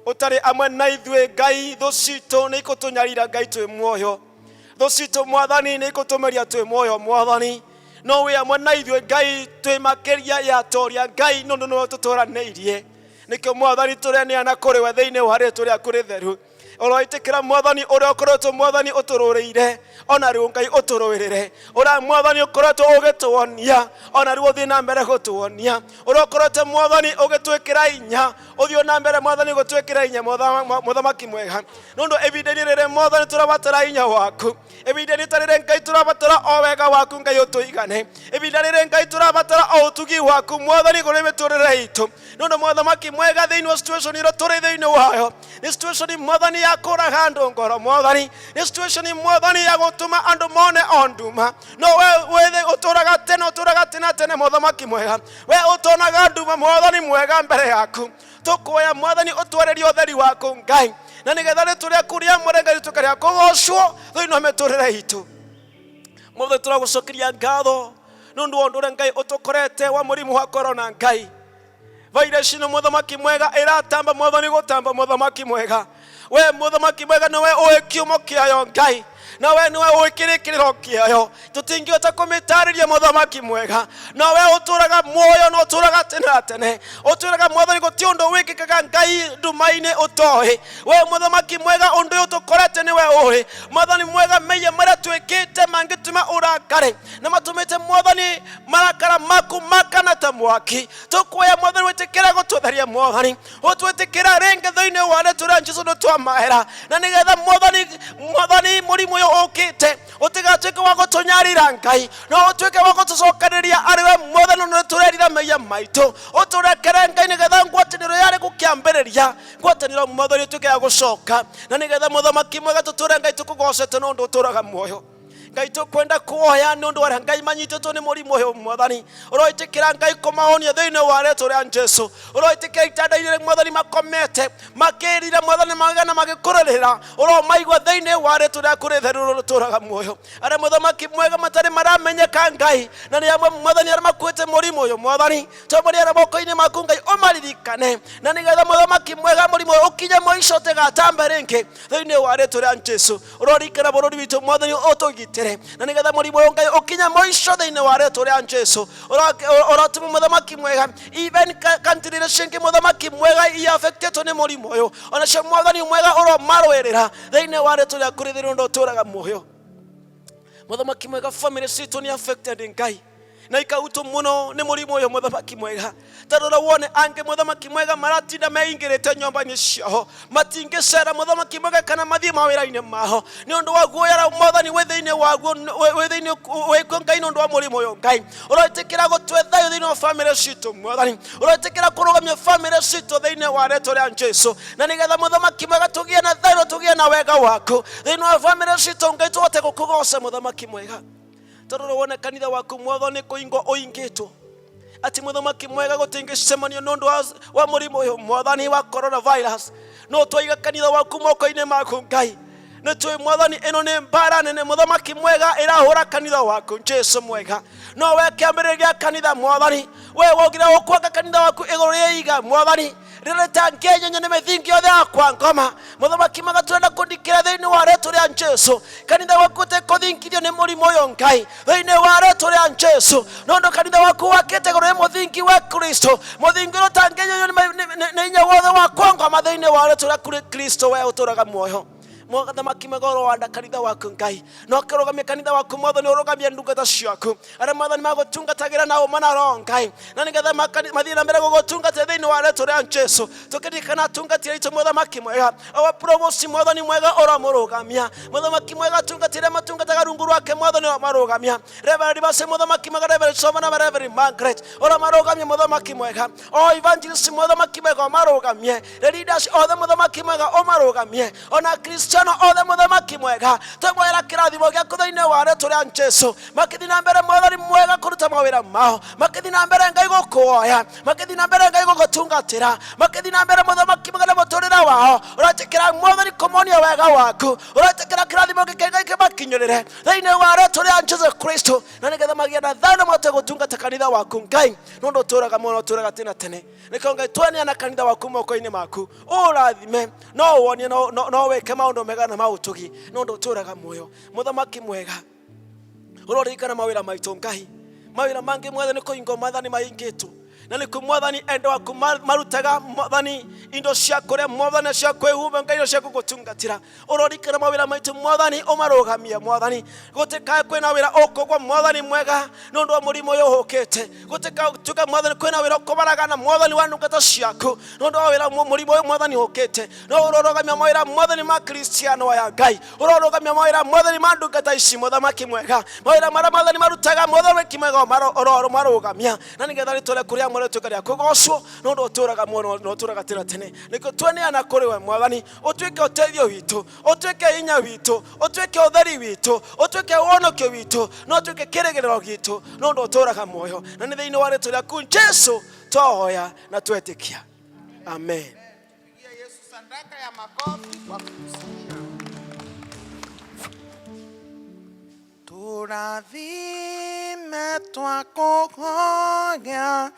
ũtarĩ hamwe na ithuĩ Ngai thũ citũ nĩ ikũtũnyarira Ngai twĩ muoyo thũ citũ Mwathani nĩ ikũtũmeria twĩ muoyo Mwathani no wĩ hamwe na ithuĩ Ngai twĩ makĩria ya toria Ngai nĩ ũndũ nĩwe ũtũtũranĩirie nikio Mwathani tũreneana kũrĩ we thĩinĩ wa rĩĩtwa rĩaku rĩtheru ũroĩtĩkĩra Mwathani ũrĩa ũkoretwo Mwathani ũtũrũĩrĩire ona rĩu Ngai ũtũrũĩrĩre ũrĩa Mwathani ũkoretwo ũgĩtũonia ona rĩu ũthiĩ na mbere gũtũonia ũrĩa ũkoretwo Mwathani ũgĩtwĩkĩra hinya ũthiĩ na mbere Mwathani gũtwĩkĩra hinya mũthamaki mwega nĩ ũndũ ihinda-inĩ rĩrĩ Mwathani tũrabatara hinya waku ihinda-inĩ ta rĩrĩ Ngai tũrabatara o wega waku Ngai ũtũigane ihinda rĩrĩ Ngai tũrabatara o ũtugi waku Mwathani kũrĩ mĩtũrĩre itũ nĩ ũndũ mũthamaki mwega thĩinĩ wa situation ĩrĩa tũrĩ thĩinĩ wayo nĩ situation Mwathani ya kũraga andũ ngoro Mwathani nĩ situation Mwathani ya gũtũma andũ mone o nduma no we ũtũraga tene na tene mũthamaki mwega we ũtonaga nduma Mwathani mwega mbere yaku tũkũhoya Mwathani ũtwererie ũtheri waku Ngai na nĩgetha rĩtwa rĩaku rĩamũre Ngai rĩtuĩke rĩa kũgocwo thĩinĩ wa mĩtũrĩre itũ Mwathani tũragũcokeria ngatho nĩ ũndũ wa ũndũ ũrĩa Ngai ũtũkorete wa mũrimũ wa korona Ngai virus ĩno mũthamaki mwega ĩratamba Mwathani gũtamba mũthamaki mwega we mũthamaki mwega nĩwe ũĩ kiumo kĩayo Ngai na we nĩwe ũĩ kĩrĩkĩrĩro kĩayo tũtingĩhota kũmĩtarĩria mũthamaki mwega na we ũtũraga muoyo na ũtũraga tene na tene ũtũraga Mwathani gũtirĩ ũndũ wĩkĩkaga Ngai nduma-inĩ ũtoĩ we mũthamaki mwega ũndũ ũyũ tũkorete nĩwe ũĩ Mwathani mwega meiya marĩa twĩkĩte mangĩtũma ũrakare na matũmĩte Mwathani marakara maku makana ta mwaki tũkũhoya Mwathani wĩtĩkĩre gũtũtheria Mwathani ũtwĩtĩkĩra rĩngĩ thĩinĩ wa rĩĩtwa rĩa Jesũ nĩtwamahera na nĩgetha Mwathani mũrimũ ũyũ ũkĩte ũtigatuĩke wa gũtũnyarira Ngai no ũtuĩke wa gũtũcokanĩria arĩ we Mwathani nĩ tũrerira meiya maitũ ũtũrekere Ngai nĩgetha ngwatanĩro yarĩ gũkĩambĩrĩria ngwatanĩro Mwathani ĩtuĩke ya gũcoka na nĩgetha mũthamaki mwega tũtũre Ngai tũkũgocete nĩ ũndũ ũtũraga muoyo Ngai tũkwenda kuoya nĩ ũndũ wa Ngai manyitĩtwo nĩ mũrimũ ũyũ Mwathani ũroĩtĩkĩra Ngai kũmahonia thĩinĩ wa rĩĩtwa rĩa Jesũ ũroĩtĩkĩra itanda-inĩ Mwathani makomete makĩrire Mwathani magana magĩkũrĩrĩra ũromaigua thĩinĩ wa rĩĩtwa rĩaku rĩtheru rũtũraga muoyo arĩa mũthamaki mwega matarĩ maramenyeka Ngai na nĩ amwe Mwathani arĩa makuĩte mũrimũ ũyũ Mwathani tũmũrĩre moko-inĩ maku Ngai ũmaririkane na nĩgetha mũthamaki mwega mũrimũ ũyũ ũkinye mũico ũtigatambe rĩngĩ thĩinĩ wa rĩĩtwa rĩa Jesũ ũroririkana bũrũri witũ Mwathani ũtũgitĩre mbere na nigetha mũrimo ũyũ Ngai ũkinya mũico thĩinĩ wa rĩĩtwa rĩa Jesũ. Ũrotuma mũthamaki mwega, even country iria cingĩ mũthamaki mwega i-affectĩtwo nĩ mũrimũ ũyũ, onacio Mwathani mwega ũromarũĩrĩra thĩinĩ wa rĩĩtwa rĩaku rĩtheru na ũtũũraga muoyo. Mũthamaki mwega, family citũ nĩ affected Ngai na ikautwo muno nĩ mũrimũ ũyũ mũthamaki mwega. Tarora wone angĩ mũthamaki mwega maratinda meingĩrĩte nyũmba-inĩ ciao, matingĩcera mũthamaki mwega kana mathiĩ mawĩra-inĩ mao nĩ ũndũ wa guoya Mwathani wĩ thĩinĩ waguo, wĩ thĩinĩ wĩkuo Ngai nĩ ũndũ wa mũrimũ ũyũ Ngai. Ũroĩtĩkĩra gũtwe thayũ thĩinĩ wa family citũ Mwathani, ũroĩtĩkĩra kũrũgamia family citũ thĩinĩ wa rĩĩtwa rĩa Jesũ, na nĩgetha mũthamaki mwega tũgĩe na thayũ, tũgĩe na wega waku thĩinĩ wa family citũ Ngai, tũhote gũkũgoca mũthamaki mwega. Tarora wone kanitha waku Mwathani kũingwo ũingĩtwo, ati mũthamaki mwega gũtingĩcemanio nĩ ũndũ wa mũrimũ ũyũ Mwathani wa coronavirus. No twaiga kanitha waku moko-inĩ maku Ngai, nĩ tũĩ Mwathani ĩno nĩ mbara nene mũthamaki mwega ĩrahũra kanitha waku Jesũ mwega. No we kĩambĩrĩria kanitha Mwathani, we wogire ũkwaka kanitha waku igũrũ rĩiga Mwathani rĩrĩa tangĩenyonya nĩ mĩthingi yothe yakwa ngoma. Mũthamaki mwega tũrenda kũndikĩra thĩinĩ wa rĩĩtwa rĩa Jesũ, kanitha waku ũtekũthingithio nĩ mũrimũ ũyũ Ngai thĩinĩ wa rĩĩtwa rĩa Jesũ, no ũndũ kanitha waku wakĩte igũrũ rĩa mũthingi wa Kristo, mũthingi ũrĩa ũtangĩenyonyio nĩ hinya wothe wakwa ngoma thĩinĩ wa rĩĩtwa rĩa Kristo, we ũtũũraga muoyo. Mũthamaki mwega ũroanda kanitha waku Ngai, no ũkĩrũgamia kanitha waku Mwathani, ũrũgamia ndungata ciaku arĩa Mwathani magũtungatagĩra na ũma na roho Ngai, na nĩgetha mathiĩ na mbere gũgũtungatĩra thĩinĩ wa rĩĩtwa rĩa Jesũ. Tũkĩririkana atungatĩri aitũ mũthamaki mwega, our provost Mwathani mwega ũromũrũgamia, mũthamaki mwega atungatĩri matungataga rungu rwake Mwathani ũromarũgamia. Reverend Base mũthamaki mwega, Reverend Soma na Reverend Margaret ũromarũgamia mũthamaki mwega. O evangelist mũthamaki mwega ũmarũgamie, leaders othe mũthamaki mwega ũmarũgamie, ona Christian othe mũthamaki mwega. Tũmwĩra kĩrathimo gĩaku thĩinĩ wa rĩĩtwa rĩa Jesũ, makĩthiĩ na mbere Mwathani mwega kũruta mawĩra mao, makĩthiĩ na mbere Ngai gũkuoya, makĩthiĩ na mbere Ngai gũgũtungatĩra, makĩthiĩ na mbere mũthamaki mwega na mũtũũrĩre wao. Ũroĩtĩkĩra Mwathani kũmonia wega waku, ũroĩtĩkĩra kĩrathimo gĩkĩ Ngai kĩmakinyĩrĩre thĩinĩ wa rĩĩtwa rĩa Jesũ Kristo, na nĩgetha magĩe na thayũ na mahote gũtungata kanitha waku Ngai, nĩ ũndũ ũtũũraga muoyo, ũtũũraga tene tene. Nĩkĩo Ngai tweneana kanitha waku moko-inĩ maku, ũrathime, no wonie, no wĩke maũndũ mega na maũtugi, nĩ ũndũ ũtũũraga muoyo. Mũthamaki mwega ũroririkana mawĩra maitũ Ngai, mawĩra mangĩ Mwathani nĩ kũhingwo Mwathani mahingĩtwo, na nĩ kũ Mwathani enda waku marutaga Mwathani indo cia kũrĩa Mwathani cia kwĩhumba Ngai cia gũgũtungatĩra. Ũroririkana mawĩra maitũ Mwathani ũmarũgamia Mwathani, gũtĩkae kwĩna wĩra ũkũgwa Mwathani mwega nĩ ũndũ wa mũrimũ ũyũ ũhũkĩte, gũtĩkae tuga Mwathani kwĩna wĩra ũkũbaragana Mwathani wa ndungata ciaku nĩ ũndũ wa wĩra mũrimũ ũyũ Mwathani ũhũkĩte. No ũrorũgamia mawĩra Mwathani ma Kristiano ya Ngai, ũrorũgamia mawĩra Mwathani ma ndungata ici mũthamaki mwega, mawĩra marĩa Mwathani marutaga mũthamaki mwega ũmarũgamia, na nĩgetha rĩtwa rĩaku rĩa tuka rĩa kũgocwo nĩ ũndũ ũtũũraga muoyo na ũtũũraga tene tene. Nĩkĩo tweneana kũrĩ we Mwathani, ũtuĩke ũteithio witũ, ũtuĩke hinya witũ, ũtuĩke ũtheri witũ, ũtuĩke wonokio witũ, no ũtuĩke kĩrĩgĩrĩro gitũ, nĩ ũndũ ũtũũraga muoyo, na nĩ thĩinĩ wa rĩĩtwa rĩaku Jesũ twahoya na twetĩkia, amen. Yesu sadaka ya makofi kwa kumsikia. Turathime twakũhoya,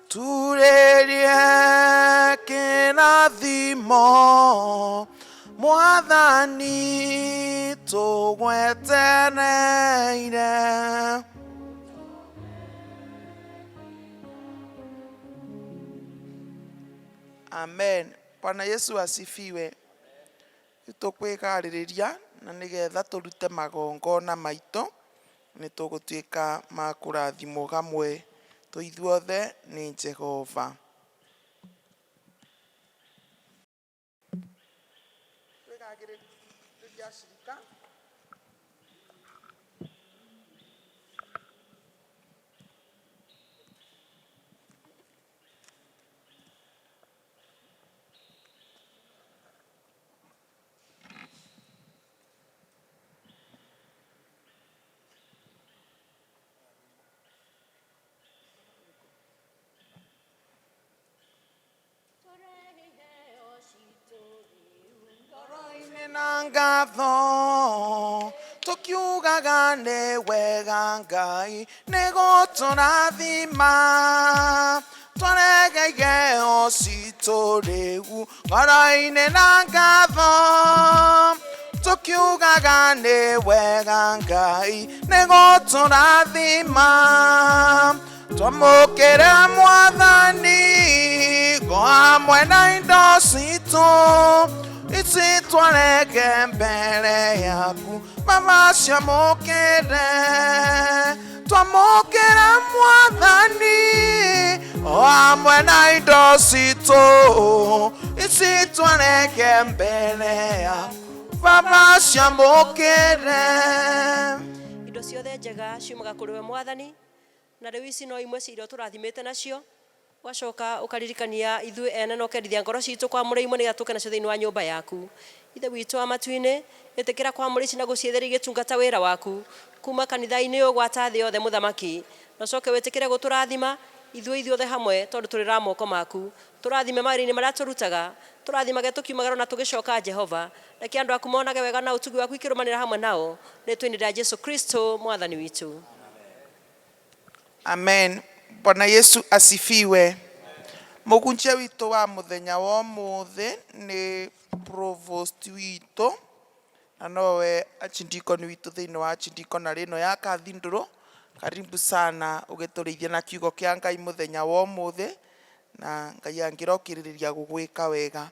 turĩrie kĩrathimo Mwathani tũgwetereire. Amen. Bwana Yesu asifiwe. Tũkwĩharĩrĩria na nĩgetha tũrute magongona maitũ, nĩ tũgũtuĩka ma kũrathimwo hamwe tũithuothe nĩ Jehova. Ngatho tukiugaga nĩ wega Ngai nĩ gũtũrathima, tũregeire citũ rĩu ngoro-inĩ na ngatho, tukiugaga nĩ wega Ngai nĩguo tũrathima twamũkĩre Mwathani go hamwe na indo citũ ici twareke mbere yaku Baba ciamũkĩre twamũkĩre Mwathani o hamwe na indo citũ ici twareke mbere yaku Baba ciamũkĩre. Indo ciothe njega ciumaga kũrĩ we Mwathani na rĩu ici no imwe cia irio tũrathimĩte nacio wacoka ũkaririkania ithuĩ ene na ũkendithia ngoro citũ kwamũra imwe nĩgetha tũke nacio thĩinĩ wa nyũmba yaku. Ithe witũ wa matu-inĩ ĩtĩkĩra kwamũra ici na gũciĩtheria igĩtungata wĩra waku kuma kanitha-inĩ ũgwata thĩ yothe mũthamaki na ũcoke wĩtĩkĩre gũtũrathima ithuothe hamwe tondũ tũrĩ ra moko maku. Tũrathime mawĩra-inĩ marĩa tũrutaga tũrathimage tũkiumagara na tũgĩcoka Jehova reke andũ aku monage wega na ũtugi waku ikĩrũmanĩra hamwe nao rĩtwa-inĩ rĩa Jesu Kristo Mwathani witũ. Amen. Bwana Yesu asifiwe. Mũhunjia witũ wa mũthenya wa ũmũthĩ nĩ provost witũ na nowe achindikoni witũ thĩinĩ wa achindikona rĩno ya Cathedral. Karibu sana ũgĩtũrĩithia na kiugo kĩa Ngai mũthenya wa ũmũthĩ na Ngai angĩrokĩrĩria gũgwĩka wega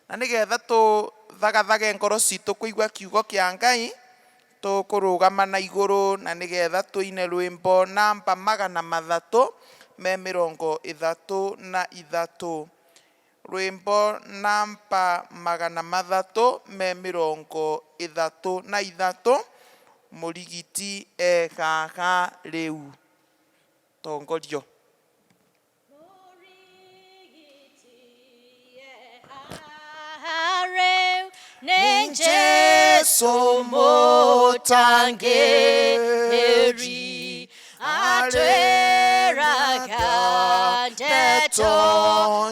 na nĩgetha tũthagathage ngoro citũ kũigua kiugo kĩa Ngai tũkũrũgama na igũrũ na nĩgetha tũine rwĩmbo namba 333. Rwĩmbo namba 333 mũrigiti ekaga rĩu tongorio. Nĩ Jesu mũtangĩri atwĩraga ndeto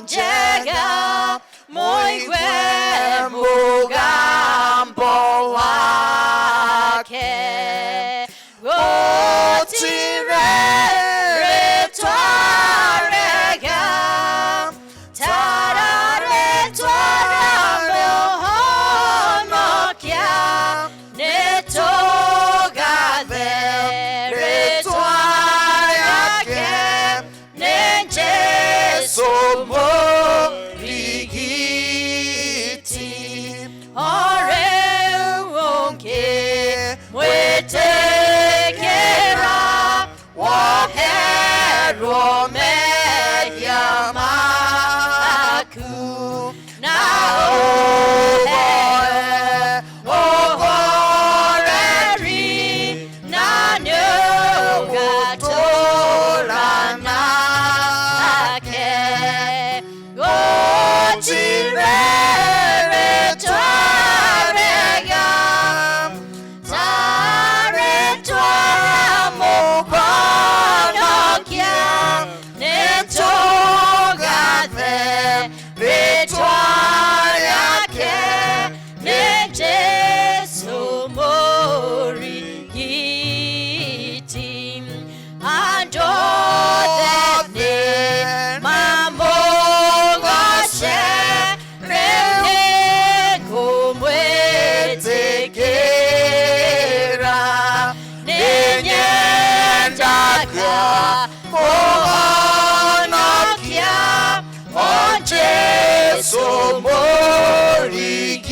njega mũigue mũgambo wake gũtirĩ rĩtwa rĩega ta rĩtwa rĩa Mũhonokia nĩtũgathe rĩtwa rĩake nĩ Jesũ mũrigiti o rĩu ũngĩmwĩtĩkĩra woherwo mehia maku na ũhoreri na nĩũgatũũra nake gũtirĩ rĩtwa rĩega ta rĩtwa rĩa Mũhonokia nĩtũgathe rĩtwa rĩake nĩ Jesũ mũrigiti andũ othe nĩmamũgoce rĩu nĩngũmwĩtĩkĩra nĩnyendaga Mũhonokia o Jesũ mũrigiti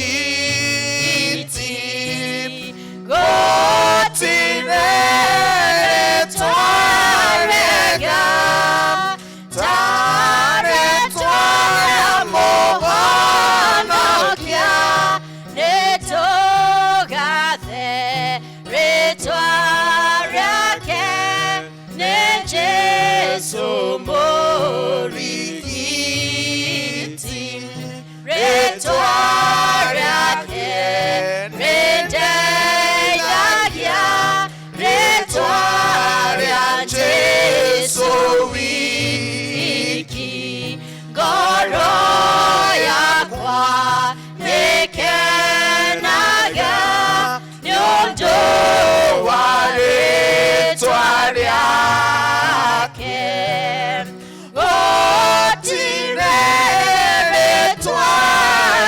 gũtirĩ rĩtwa rĩega ta rĩtwa rĩa Mũhonokia nĩtũgathe rĩtwa rĩake nĩ Jesũ mũrigiti rĩtwa rĩake rĩndeithagia rĩtwa rĩa Jesũ wiki ngoro yakwa nĩkenaga nĩũndũ wa rĩtwa rĩake gũtirĩ rĩtwa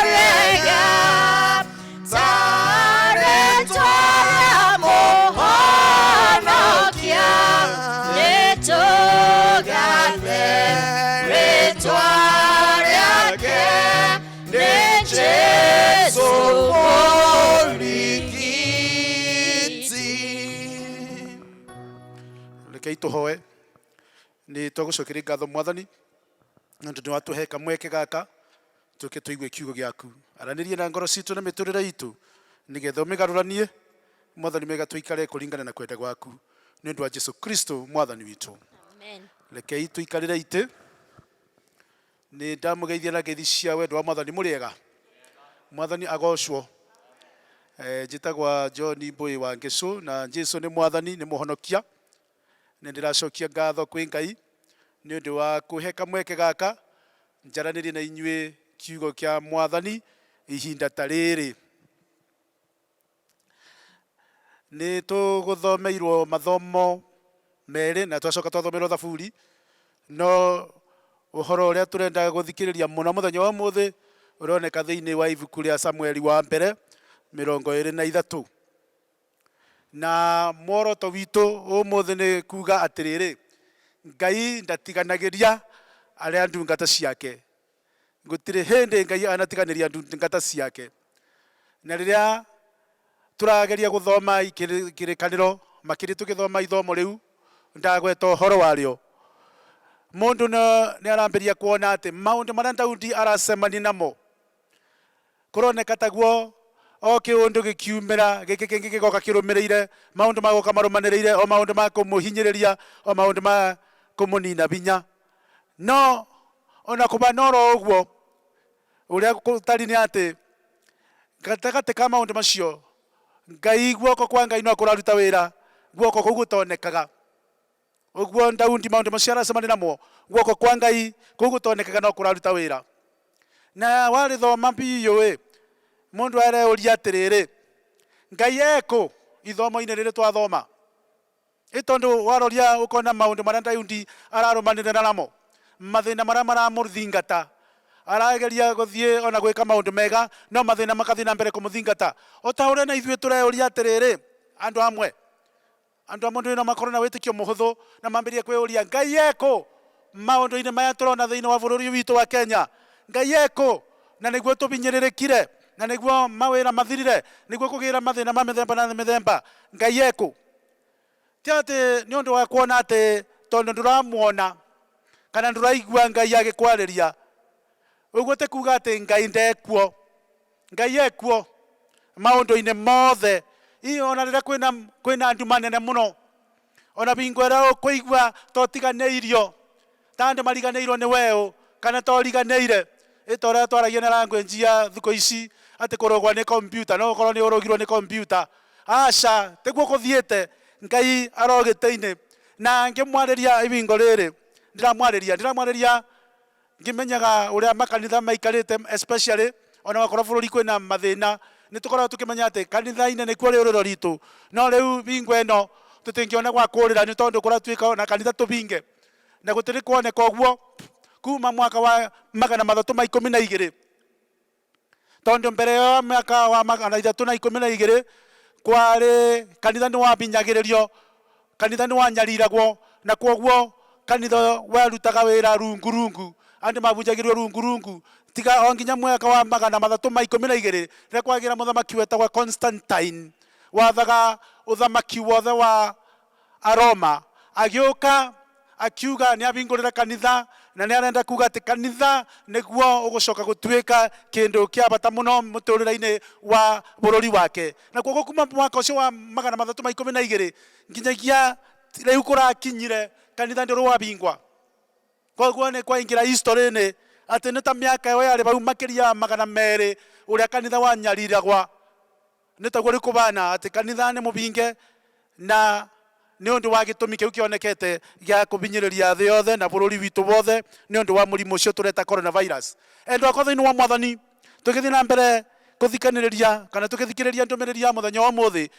rĩega rekei tuhoe ni twagucokeria ngatho mwathani nondu ni watuhe kamweke gaka tuke tuigue kiugo giaku aranirie na ngoro citu na miturire itu nigetha umigaruranie mwathani mega tuikare kuringana na kwenda gwaku ni undu wa Jesu Kristo mwathani witu. Amen. Rekei tuikarire ite ni ndamugeithia na ngeithi cia wendo wa mwathani muriega mwathani agocwo. Njitagwa John Mbui wa Ngecu na Jesu ni mwathani ni muhonokia ni ndiracokia ngatho kwi Ngai ni undu wa kuhe kamweke gaka njaranirie na inyue kiugo kia mwathani ihinda ta riri. Ni tuguthomeirwo mathomo meri na twacoka twathomerwo thaburi no uhoro uria turenda guthikiriria muno muthenya wa muthi uroneka thiini wa ibuku ria Samueli wa mbere 23 na mworoto witu umuthi ni kuga atiriri Ngai ndatiganagiria aria ndungata ciake gutiri hindi Ngai anatiganiria ndungata ciake na riria turageria guthoma ikirikaniro makiri tukithoma ithomo riu ndagweta uhoro wario mundu ni arambiria kuona ati maundu maria Daudi aracemani namo kuroneka taguo o kiundu gikiumira giki kingi gigoka kirumireire maundu magoka marumaniriire o maundu ma kumuhinyiriria o maundu ma kumunina binya no ona kubanoro uguo uria kutari ni ati gatagate ka maundu macio Ngai guoko kwa Ngai no kuraruta wira guoko kuu gutonekaga uguo Daudi maundu macio aracemani namo guoko kwa Ngai kuu gutonekaga no kuraruta wira na warithoma biyo mundu areuria atiriri Ngai eko ithomo-ini riri twathoma itondu waroria ukona maundu maria Daudi ararumanirira namo mathina maria maramuthingata arageria guthie ona gwika maundu mega no mathina makathii na mbere kumuthingata otaure na ithue tureuria atiriri andu amwe no makorwo na witikio muhuthu na mambirie kwiuria Ngai eko maundu-ini maya turona thiini wa bururi witu wa Kenya Ngai eko na niguo tubinyiririkire na niguo mawira mathirire niguo kugira mathina ma mithemba na mithemba Ngai eko ti ati ni undu wa kuona ati tondu nduramuona kana nduraigua Ngai agikwariria uguo te kuga ati Ngai ndekuo Ngai ekuo maundu-ini mothe ona riria kwina ndu manene muno ona bingo ria ukuigua totiganeirio tandu mariganeirwo ni weu kana toriganeire itora twaragia na language ya thuko ici ati kurogwa ni computer no korwo ni urogirwo ni computer aca teguo kuthiete Ngai arogiteine na ngimwariria ibingo riri ndiramwariria ngimenyaga uria makanitha maikarite especially ona wakorwo bururi kwina mathina ni tukorwo tukimenya ati kanitha-ini ni kuo riuriro ritu no riu bingo eno tutingiona gwa kurira ni tondu kura twika na kanitha tubinge na gutiri kuoneka uguo kuma mwaka wa 312 tondu mbere ya mwaka wa 312 kwari kanitha ni wabinyagiririo kanitha ni wanyariragwo na kwoguo kanitha warutaga wira rungu andu mabunjagirio rungu tiga onginya mwaka wa 312 riria kwagira muthamaki wetagwa Constantine wathaga uthamaki wothe wa Aroma agiuka akiuga ni abingurira kanitha na ni arenda kuga ati kanitha niguo ugucoka gutuika kindu kia bata muno muturire-ini wa bururi wake na kwoguo kuma mwaka ucio wa 312 nginyagia riu kurakinyire kanitha nduru wabingwa kwoguo ni kwaingira history-ini ati ni ta miaka iyo yari bau makiria 200 uria kanitha wanyariragwa ni taguo rikubana ati kanitha ni mubinge na ni undu wa gitumi kiu kionekete gia kubinyiriria thi yothe na bururi witu wothe ni undu wa murimu ucio tureta coronavirus endo akwa thiini wa mwathani tugithi na mbere kuthikaniriria kana tukithikiriria ndumiriri ya muthenya wa muthi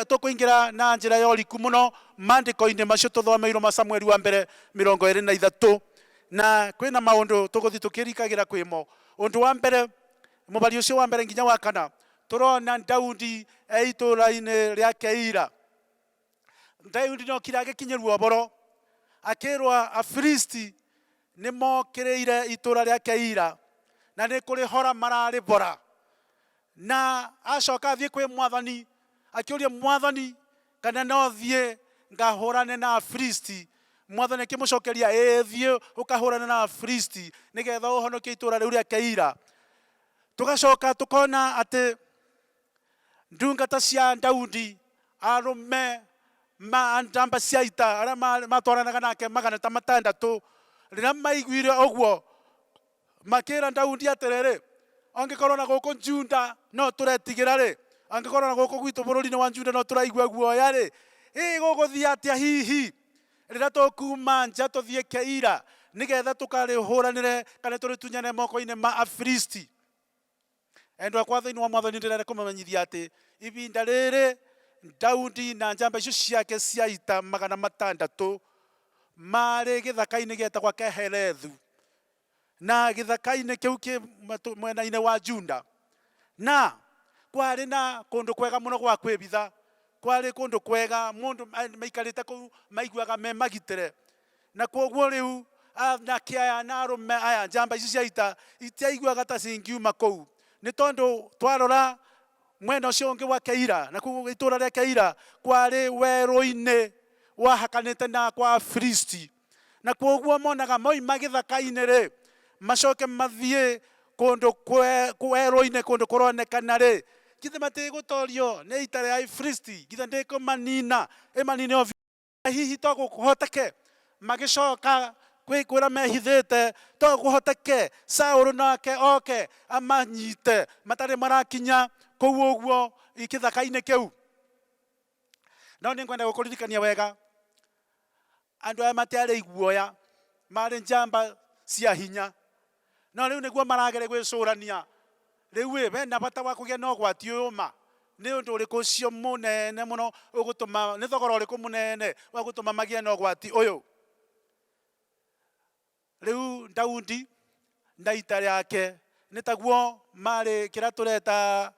tukuingira na njira ya uriku muno mandiko-ini macio tuthomeirwo ma Samueli wa mbere 23 na kwina maundu tuguthi tukirikagira kwimo undu wa mbere mubari ucio wa mbere nginya wa kana turona Daudi itũra-ini ria Keila Daudi no kira agikinyirwo boro akirwa Afilisti ni mokiriire itũra ria Keila na ni kuri hora marari bora na acoka athie kwi mwathani akiuria mwathani kana no thie ngahorane na Afilisti mwathani akimucokeria thie ukahorana na Afilisti nigetha uhonokie itura riu ria Keila. Tugacoka tukona ati ndungata cia Daudi arume njamba cia ita aria matwaranaga nake 600 riria maiguire uguo makira Daudi atiriri angikorwo na guku Juda no turetigira ri angikorwo na guku gwitu bururi-ini wa Juda no turaigua guoya ri guguthia atia hihi riria tukuma nja tuthie Keila nigetha tukarihuranire kana turitunyane moko-ini ma Afilisti. Endwa kwa thiini wa mwathani ndirenda kumamenyithia ati ibinda riri Daudi na njamba icio ciake cia ita 600 mari githaka-ini gietagwa Keherethu na githaka-ini kiu ki mwena-ini wa Juda, na kwari na kundu kwega muno gwa kwibitha, kwari kundu kwega mundu maikarite kuu maiguaga me magitire, na koguo riu anake aya na arume aya njamba icio cia ita itiaiguaga ta cingiuma kuu ni tondu twarora mwena ucio ungi wa Keila na kuguo itura ria Keila kwari weru-ini wahakanite na kwa Afilisti, na koguo monaga moima githaka-ini ri macoke mathie kundu weru-ini kundu kuronekana ri githe matigutorio ni ita ria Afilisti githe ndikumanina imanine hihi to guhoteke magicoka kwira mehithite to guhoteke Saulu nake oke amanyite matari marakinya kuu uguo ikithaka-ini kiu. No ningwenda gukuririkania wega andu aya matiari iguoya mari njamba cia hinya, no riu niguo maragere gwicurania riu bena bata wa kugia na ugwati uyu ma ni undu uriku ucio munene muno ugutuma ni thogora uriku munene wa gutuma magie na ugwati uyu. Riu Daudi na ita riake nitaguo mari kira tureta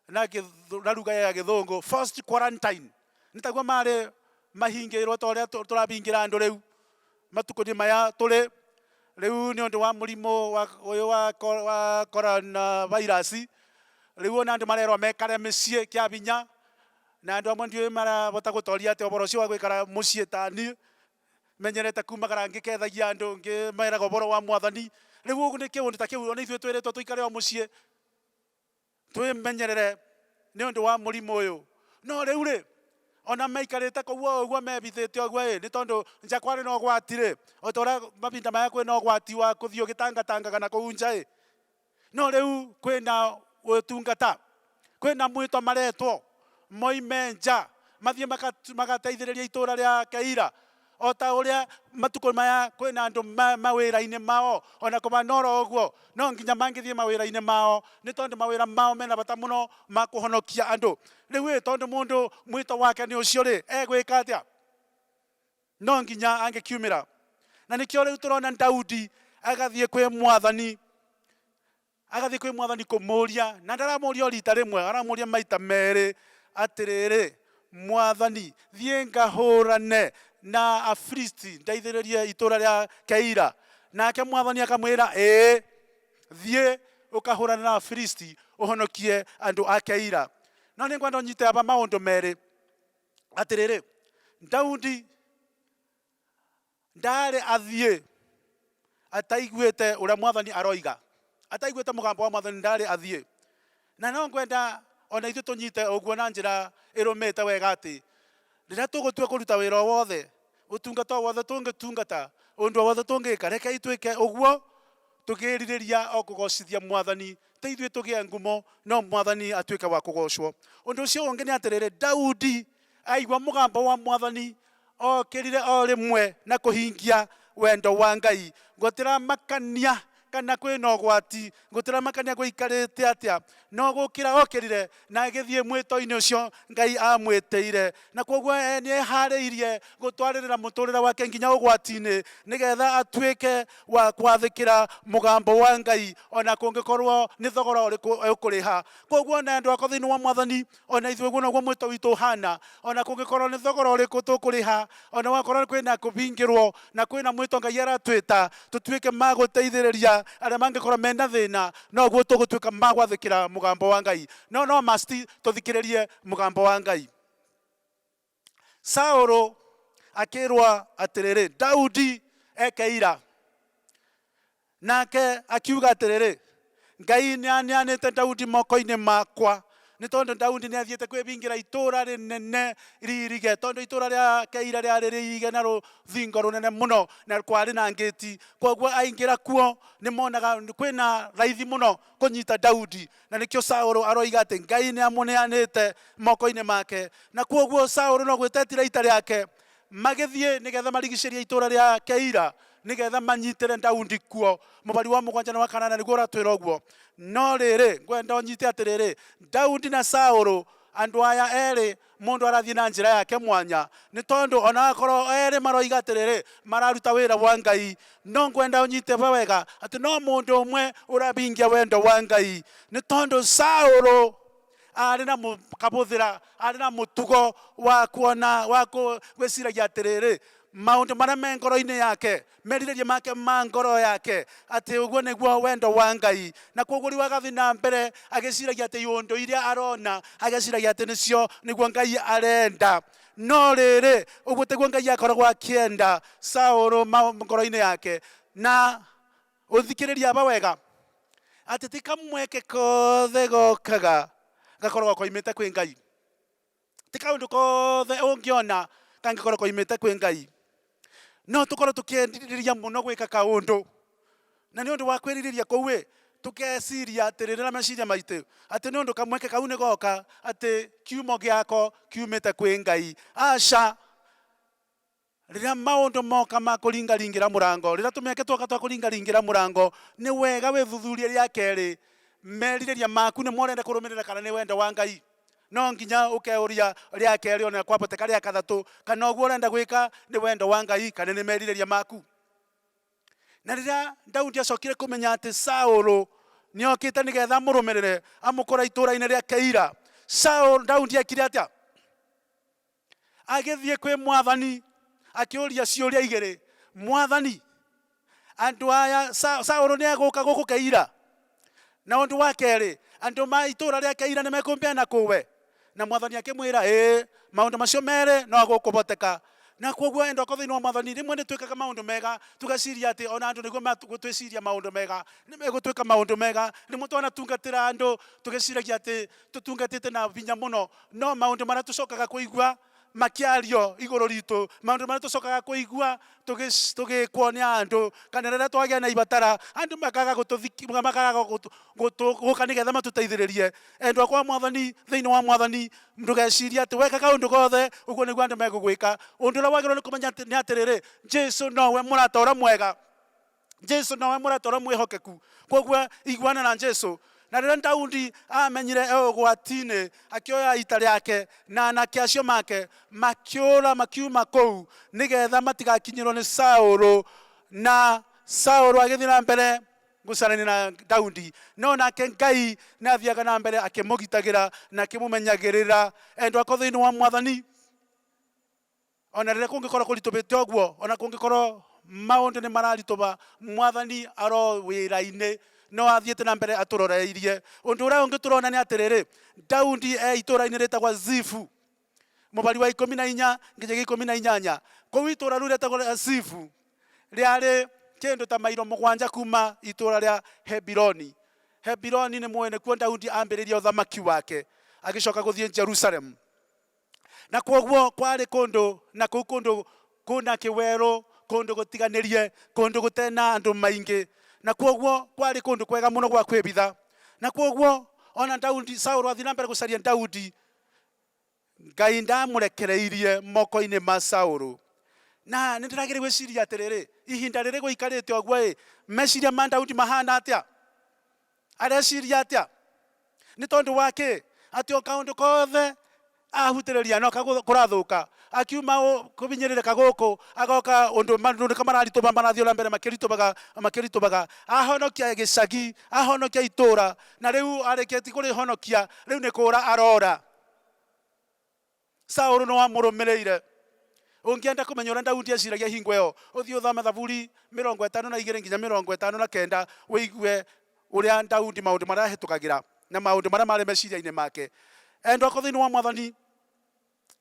na ruga ya githungu first quarantine, nitaguo mari mahingirwo ta uria turabingira andu riu matukuni maya turi riu ni undu wa murimo uyu wa coronavirus. Riu ona andu marerwa mekare micii kia binya na andu amwe ndiu marabota gutoria ati uboro ucio wa gwikara mucii tani menyerete kumagara ngikethagia andu ngimeraga uboro wa mwathani. Riu ugu ni kiundu ta kiu ona ithue twiritwo tuikare o mucii twimenyerere ni undu wa murimo uyu, no riu ri ona maikarite kuu uguo mebithite uguo ni tondu nja kwari na ugwati ri otora mabinda maya kwina ugwati wa kuthio gitangatangaga na kuu nja no riu kwina utungata kwina mwito maretwo moime nja mathie magateithiriria itura ria Keila ota uria matuko maya kwina andu mawira-ini mao ona kumanora uguo no nginya mangithie mawira-ini mao ni tondu mawira mao mena bata muno ma kuhonokia andu. Riu tondu mundu mwito wake ni ucio ri egwika atia no nginya angikiumira, na nikio riu turona Daudi agathie kwi mwathani kumuria, na ndaramuria rita rimwe aramuria maita meri atiriri mwathani thie ngahurane na Afilisti ndeithiririe itura ria Keila. Nake mwathani akamwira thie ukahurana na Afilisti uhonokie andu a Keila. No ningwenda unyite aba maundu meri atiriri Daudi ndari athie ataiguite uria mwathani aroiga, ataiguite mugambo wa mwathani ndari athie, na no ngwenda ona ithu tunyite uguo na njira irumite wega ati riria tugutua kuruta wira wothe utungata wothe tungitungata undu wothe tungika reke itwike uguo tugiririria o kugocithia mwathani ta ithuĩ tugie ngumo no mwathani atuike wa kugocwo. Undu ucio ungi ni atiriri Daudi aigua mugambo wa mwathani okirire o rimwe na kuhingia wendo wa Ngai gutira makania kana kwina ugwati gutira makania gwikarite atia no gukira okirire na agithie mwito-ini ucio Ngai amwiteire, na koguo ni ehariirie gutwaririra muturire wake nginya ugwati-ini nigetha atuike wa kwathikira mugambo wa Ngai ona kungikorwo ni thogora uriku ukuriha. Koguo na andu akwa thiini wa mwathani ona ithuĩ guo naguo mwito witu hana ona kungikorwo ni thogora uriku tukuriha ona wakorwo kwina kubingirwo na kwina mwito Ngai aratwita tutuike maguteithiriria aria mangikorwo mena thina no guo tugutuika magwathikira mugambo wa Ngai no must tuthikiririe mugambo wa Ngai. Saũlũ akĩrwa atĩrĩrĩ, Daudi ekeira, nake akiuga atĩrĩrĩ, Ngai nĩaneanĩte Daudi moko-inĩ makwa, nĩ tondũ Daudi nĩathiĩte kwĩbingĩra itũũra rĩnene ririge, tondũ itũũra rĩa Keira rĩarĩ rĩige na rũthingo rũnene mũno na kwarĩ na ngĩti. Koguo aingĩra kuo nĩmonaga kwĩna raithi mũno kũnyita Daudi, na nĩkĩo Saũlũ aroiga atĩ Ngai nĩamũneanĩte moko-inĩ make. Na koguo Saũlũ no gwĩtetira ita rĩake magĩthiĩ nĩgetha marigicĩrie itũũra rĩa Keira nĩgetha manyitĩre Daudi kuo. Mũbari wa 7 na wa 8 nĩguo ũratwĩra ũguo. No rĩrĩ, ngwenda ũnyite atĩrĩrĩ, Daudi na Saũlũ, andũ aya erĩ mũndũ arathiĩ na njĩra yake mwanya, nĩ tondũ ona akorwo erĩ maroiga atĩrĩrĩ mararuta wĩra wa Ngai, no ngwenda ũnyite wega atĩ no mũndũ ũmwe ũrabingia wendo wa Ngai, nĩ tondũ Saũlũ arĩ na kabũthĩra, arĩ na mũtugo wa kuona wa gwĩciragia atĩrĩrĩ maũndũ marĩa me ngoro-inĩ yake, merirĩria make ma ngoro yake, atĩ ũguo nĩguo wendo wa Ngai. Na koguo rĩu agathiĩ na mbere agĩciragia atĩ iũndũ iria arona, agĩciragia atĩ nĩcio nĩguo Ngai arenda. No rĩrĩ, ũguo tiguo Ngai akoragwo akĩenda Saũlũ ngoro-inĩ yake. Na ũthikĩrĩria aba wega atĩ ti kamweke kothe gokaga gakoragwo koimĩte kwĩ Ngai, ti kaũndũ kothe ũngĩona kangĩkorwo koimĩte kwĩ Ngai. No tũkorwo tũkĩendirĩria mũno gwĩka kaũndũ, na nĩ ũndũ wa kwĩrirĩria kũu tũkeciria atĩrĩrĩ na meciria maitũ atĩ nĩ ũndũ kamweke kau nĩ goka atĩ kiumo gĩako kiumĩte kwĩ Ngai. Aca, rĩrĩa maũndũ moka ma kũringaringĩra mũrango, rĩrĩa tũmĩeke twoka twa kũringaringĩra mũrango, nĩ wega wĩthuthurie rĩa kerĩ merirĩria maku nĩ morenda kũrũmĩrĩra kana nĩ wendo wa Ngai. No nginya ũkeũria rĩa kerĩ ona kwaboteka rĩa kathatũ kana ũguo ũrenda gwĩka nĩ wendo wa Ngai kana nĩ merirĩria maku. Na rĩrĩa Daudi acokire kũmenya atĩ Saũlũ nĩokĩte nĩgetha amũrũmĩrĩre amũkora itũũra-inĩ rĩa Keira, Daudi ekire atĩa? Agĩthiĩ kwĩ Mwathani akĩũria ciũria igĩrĩ, Mwathani, andũ aya Saũlũ nĩegũka gũkũ Keira? Na ũndũ wa kerĩ, andũ ma itũũra rĩa Keira nĩmekũmbeana kũwe? Na Mwathani akĩmwĩra maũndũ macio merĩ no gũkũboteka. Na koguo enda ko thĩinĩ wa Mwathani rĩmwe nĩtwĩkaga maũndũ mega tũgeciria atĩ ona andũ nĩguo magũtwĩciria maũndũ mega nĩmegũtwĩka maũndũ mega. Rĩmwe twanatungatĩra andũ tũgeciragia atĩ tũtungatĩte na binya mũno, no maũndũ marĩa tũcokaga kũigua makiario igũrũ ritũ, maũndũ marĩa tũcokaga kũigua tũgĩkwo nĩ andũ, kana rĩrĩa twagĩa na ibatara andũ makaga gũka nĩgetha matũteithĩrĩrie. Endwa kwa Mwathani, thĩinĩ wa Mwathani ndũgecirie atĩ weka kaũndũ gothe ũguo nĩguo andũ megũgwĩka. Ũndũ ũrĩa wagĩrĩirwo nĩ kũmenya nĩ atĩrĩrĩ, Jesũ nowe mũrata ũrĩa mwega, Jesũ nowe mũrata ũrĩa mwĩhokeku. Koguo iguana na Jesũ. Na rĩrĩa Daudi amenyire ũgwati-inĩ akĩoya ita rĩake na anake acio make makĩũra makiuma kũu nĩgetha matigakinyĩrwo nĩ Saũlũ, na Saũlũ agĩthiĩ na mbere gũcarania na Daudi. No nake Ngai nĩathiaga na mbere akĩmũgitagĩra na akĩmũmenyagĩrĩra. Endwa ko thĩinĩ wa Mwathani, ona rĩrĩa kũngĩkorwo kũritũhĩte ũguo, ona kũngĩkorwo maũndũ nĩ mararitũha, Mwathani aro wĩra-inĩ, no athiĩte na mbere atũroreirie. Ũndũ ũrĩa ũngĩ tũrona nĩ atĩrĩrĩ, Daudi itũũra-inĩ rĩtagwo Zifu, mũbari wa 14 nginya 18. Kũu itũũra rĩu rĩtagwo Zifu rĩarĩ kĩndũ ta mairo 7 kuma itũũra rĩa Hebironi. Hebironi nĩ mũĩ nĩkuo Daudi ambĩrĩria ũthamaki wake agĩcoka gũthiĩ Jerusalem. Na koguo kwarĩ kũndũ, na kũu kũndũ kũna kĩwerũ, kũndũ gũtiganĩrie, kũndũ gũtena andũ maingĩ, na koguo kwarĩ kũndũ kwega mũno gwa kwĩbitha. Na koguo ona Daudi, Saũlũ athiĩ na mbere gũcaria Daudi, Ngai ndamũrekereirie moko-inĩ ma Saũlũ. Na nĩndĩragĩrĩire gwĩciria atĩrĩrĩ, ihinda rĩrĩ gũikarĩte ũguo meciria ma Daudi mahana atĩa? Areciria atĩa? Nĩ tondũ wa kĩ? Atĩ o kaũndũ kothe ahutĩrĩria no kũrathũka. Akiuma kũbinyĩrĩrĩka gũkũ agoka ũndũ maũndũ mararitũha marathiĩ na mbere makĩritũhaga. Ahonokia gĩcagi, ahonokia itũũra, na rĩu arĩkĩti kũrĩhonokia, rĩu nĩ kũũra arora. Saũlũ no amũrũmĩrĩire. Ũngĩenda kũmenya ũrĩa Daudi eciragia hingo ĩyo, ũthiĩ ũthome Thaburi 52 nginya 59 wĩigue ũrĩa Daudi maũndũ marĩa ahĩtũkagĩra na maũndũ marĩa marĩ meciria-inĩ make. Endwa ko thĩinĩ wa Mwathani,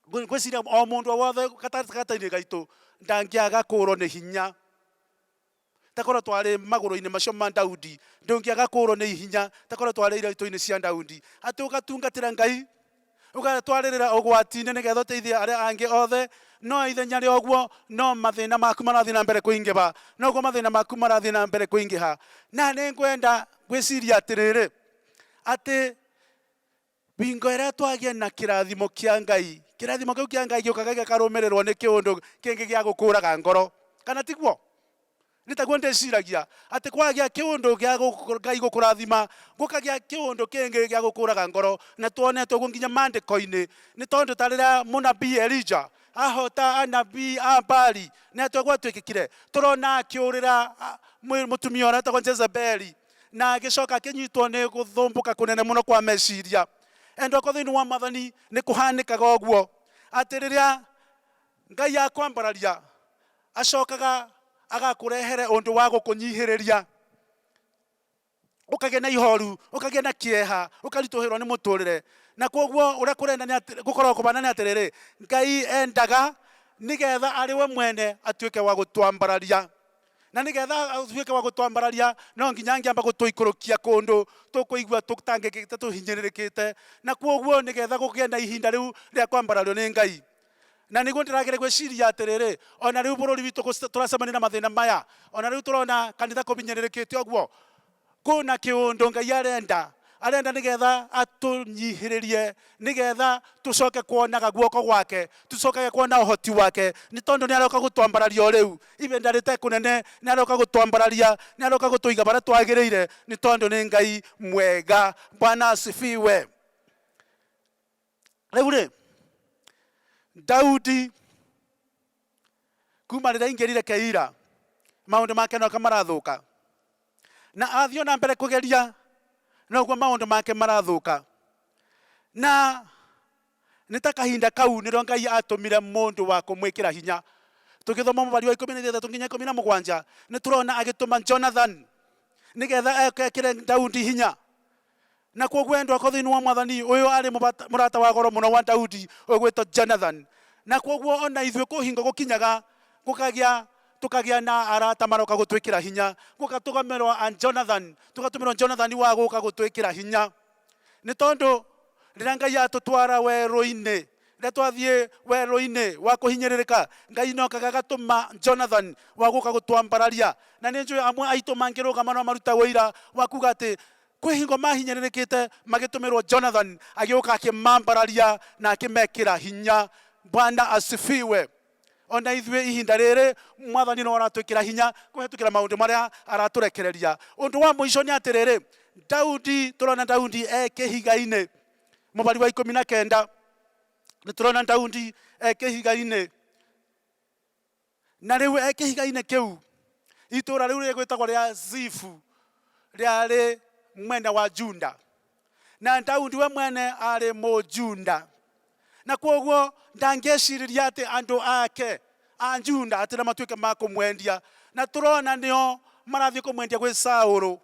gwiciria o mundu wothe gatagatĩ-inĩ gaitũ ndangĩaga kũrwo nĩ hinya takorwo twari magũrũ-inĩ macio ma Daudi ndũngĩaga kũrwo nĩ hinya takorwo twari iraitũ-inĩ cia Daudi atĩ ũgatungatĩra Ngai ũgatwarĩrĩra ũgwati-inĩ nĩgetha ũteithie arĩa angĩ othe no ithenya rĩa ũguo no mathĩna maku marathiĩ na mbere kũingĩha noguo mathĩna maku marathiĩ na mbere kũingĩha na nĩ ngwenda gwĩciria atĩrĩrĩ atĩ bingo ĩrĩa twagĩa na kĩrathimo kĩa Ngai kĩrathimo kĩu kĩa Ngai gĩũkaga gĩkarũmĩrĩrwo nĩ kĩũndũ kĩngĩ gĩa gũkũraga ngoro kana tiguo nĩtaguo ndĩciragia atĩ kwagĩa kĩũndũ gĩa Ngai gũkũrathima gũkagĩa kĩũndũ kĩngĩ gĩa gũkũraga ngoro na tuonetwo ũguo nginya mandĩko-inĩ nĩ tondũ ta rĩrĩa mũnabii Elija ahota anabii a Baali nĩ atĩa gwatuĩkĩkire tũrona akĩũrĩra mũtumia ũrĩa etagwo Jezebeli na agĩcoka akĩnyitwo nĩ gũthũmbũka kũnene mũno kwa meciria endwa kwa thĩinĩ wa Mwathani nĩ kũhanĩkaga ũguo atĩ rĩrĩa Ngai akwambararia acokaga agakũrehere ũndũ wa gũkũnyihĩrĩria ũkagĩa na ihoru ũkagĩa na kĩeha ũkaritũhĩrwo nĩ mũtũrĩre na koguo ũrĩa kũrenda gũkorwo kũbana nĩ atĩrĩrĩ Ngai endaga nĩgetha arĩ we mwene atuĩke wa gũtwambararia na nĩgetha atuĩke wa gũtwambararia no nginya angĩamba gũtũikũrũkia kũndũ tũkũigua tũtangĩkĩte tũhinyĩrĩrĩkĩte na koguo nĩgetha gũgĩe na ihinda rĩu rĩa kwambarario nĩ Ngai na nĩguo ndĩragere gwĩciria atĩrĩrĩ ona rĩu bũrũri witũ tũracemania na mathĩna maya ona rĩu tũrona kanitha kũhinyĩrĩrĩkĩte ũguo kuna kĩũndũ Ngai arenda nĩgetha atũnyihĩrĩrie nĩgetha tũcoke kuonaga guoko gwake tũcoke kuona ũhoti wake nĩ tondũ nĩ aroka gũtwambararia o rĩu ibenda rĩtekũnene nĩ aroka gũtwambararia nĩ aroka gũtũiga barĩa twagĩrĩire nĩ tondũ nĩ Ngai mwega Bwana asifiwe rĩu rĩ Daudi kuma rĩrĩa aingĩrire Keila maũndũ make no kamarathuka na athiĩ na mbere kũgeria noguo maũndũ make marathũka na nĩ ta kahinda kau nĩrĩo Ngai atũmire mũndũ wa kũmwĩkĩra hinya tũgĩthoma mũbari wa 13 nginya 17 nĩ tũrona agĩtũma Jonathan nĩgetha ekĩre Daudi hinya na koguo endwa kwa thĩinĩ wa Mwathani ũyũ arĩ mũrata wa goro mũno wa Daudi ũgwĩtwo Jonathan na koguo ona ithuĩ kũhingo gũkinyaga tukagĩa na arata maroka gũtwĩkĩra hinya gũgatũgamerwo Jonathan tũgatũmĩrwo Jonathan wa gũka gũtwĩkĩra hinya nĩ tondũ rĩrĩa Ngai atũtwara werũ-inĩ rĩrĩa twathiĩ werũ-inĩ wa kũhinyĩrĩrĩka Ngai nokaga agatũma Jonathan wa gũka gũtwambararia na nĩ njũĩ amwe aitũ mangĩrũgama no maruta wĩira wa kuga atĩ kwĩ hingo mahinyĩrĩrĩkĩte magĩtũmĩrwo Jonathan agĩũka akĩmambararia na akĩmekĩra hinya Bwana asifiwe ona ithuĩ ihinda rĩrĩ Mwathani no aratwĩkĩra hinya kũhetũkĩra maũndũ marĩa aratũrekereria ũndũ wa mũico nĩ atĩrĩrĩ Daudi tũrona Daudi kĩhiga-inĩ mũbari wa 19 nĩ tũrona Daudi kĩhiga-inĩ na rĩu kĩhiga-inĩ kĩu itũũra rĩu rĩgwĩtagwo rĩa Zifu rĩarĩ mwena wa Juda na Daudi we mwene arĩ Mũjunda na koguo ndangĩcirĩria atĩ andũ ake a Juda atĩ matuĩke ma kũmwendia na tũrona nĩo marathiĩ kũmwendia gwĩ Saũlũ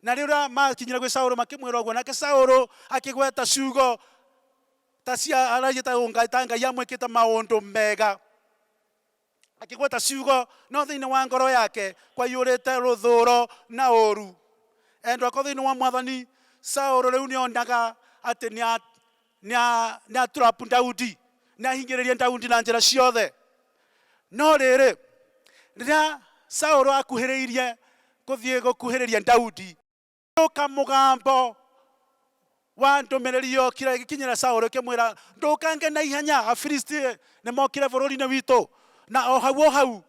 na rĩrĩa makinyire gwĩ Saũlũ makĩmwĩra ũguo nake Saũlũ akĩgweta ciugo ta cia aragĩta Ngai amwĩkĩte maũndũ mega akĩgweta ciugo no thĩinĩ wa ngoro yake kwaiyũrĩte rũthũũro na ũũru endwa kwa thĩinĩ wa Mwathani Saũlũ rĩu nĩonaga atĩ nĩ aturapu Daudi nĩ ahinyĩrĩrie Daudi na njĩra ciothe no rĩrĩ rĩrĩa Saũlũ akuhĩrĩirie gũthiĩ gũkuhĩrĩria Daudi ũka mũgambo wa ndũmĩrĩri yokire gĩkinyĩra Saũlũ kĩmwĩra ndũkange na ihenya Afilisti nĩ mokire bũrũri-inĩ witũ na o hau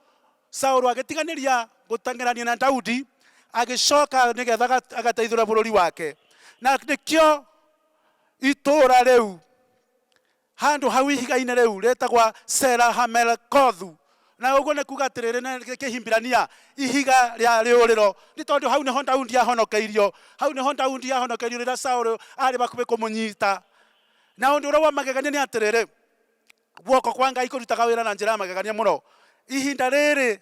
Saũlũ agĩtiganĩria gũteng'erania na Daudi agĩcoka nĩgetha agateithũra bũrũri wake na nĩkĩo itũũra rĩu handũ hau ihiga-inĩ rĩu rĩtagwa Sela-Hamelekothu na ũguo nĩ kuga atĩrĩrĩ na Kĩhimbirania ihiga rĩa rĩũrĩro nĩ tondũ hau nĩho Daudi ahonokeirio rĩrĩa Saũlũ arĩ bakuhĩ kũmũnyita na ũndũ ũrĩa wa magegania nĩ atĩrĩrĩ guoko kwa Ngai kũrutaga wĩra na njĩra ya magegania mũno ihinda rĩrĩ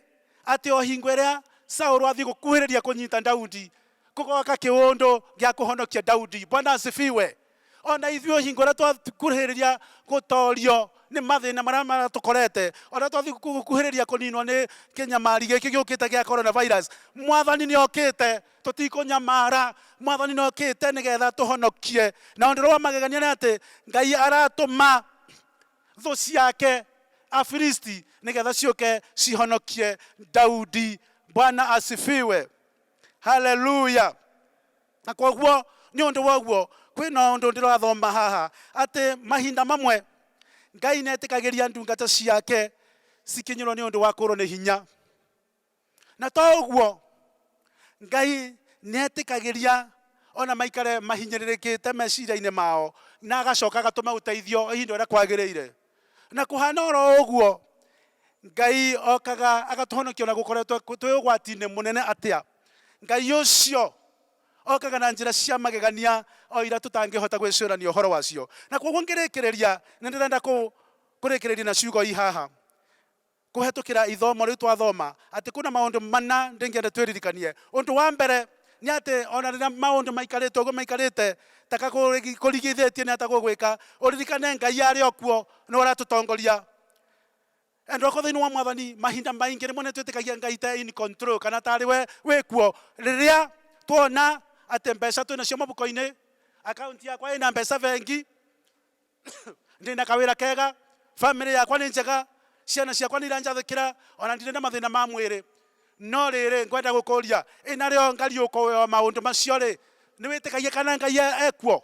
atĩ o hingo ĩrĩa Saũlũ athiĩ gũkuhĩrĩria kũnyita Daudi gũgoka kĩũndũ gĩa kũhonokia Daudi Bwana asifiwe ona ithio hingo ra twakuhiriria gutorio ni mathina maria maratukorete ona twathi kuhiriria kuninwo ni kinyamari giki giukite gia coronavirus. Mwathani ni okite tutikunyamara. Mwathani ni okite nigetha tuhonokie. Na undu wa magegania ni ati Ngai aratuma thu ciake Afilisti nigetha ciuke cihonokie Daudi. Bwana asifiwe. Haleluya. Na koguo ni undu woguo kwina undu ndirathoma haha ati mahinda mamwe Ngai netikagiria ndungata ciake cikinyirwo ni undu wa kurwo ni hinya. Na to uguo Ngai netikagiria ona maikare mahinyiririkite meciria-ini mao na agacoka agatuma uteithio ihinda uria kwagiriire. Na kuhana oro uguo Ngai okaga agatuhonokia na gukoretwo twi ugwati-ini munene atia. Ngai ucio okaga na njira cia magegania o ira tutangihota gwicurania uhoro wacio. Na koguo ngirikireria ni ndirenda kurikireria na ciugo haha kuhetukira ithomo riu twathoma ati kuna maundu mana ndingienda twiririkanie. Undu wa mbere ni ati ona rira maundu maikarite uguo maikarite taka kurigithitie ni atagugwika uririkane Ngai ari okuo ni uratutongoria. Endoko thiini wa Mwathani mahinda maingi rimwe ni twitikagia Ngai ta in control kana tari we wikuo riria tuona ati mbeca twina cio mabuko-ini akaunti yakwa ina mbeca bengi ndina kawira kega family yakwa ni njega ciana ciakwa ni iranjathikira ona ndire na mathina ma mwiri. No riri ngwenda gukuria ina rio ngariuko wa maundu macio ri ni witikagia kana Ngai ekuo.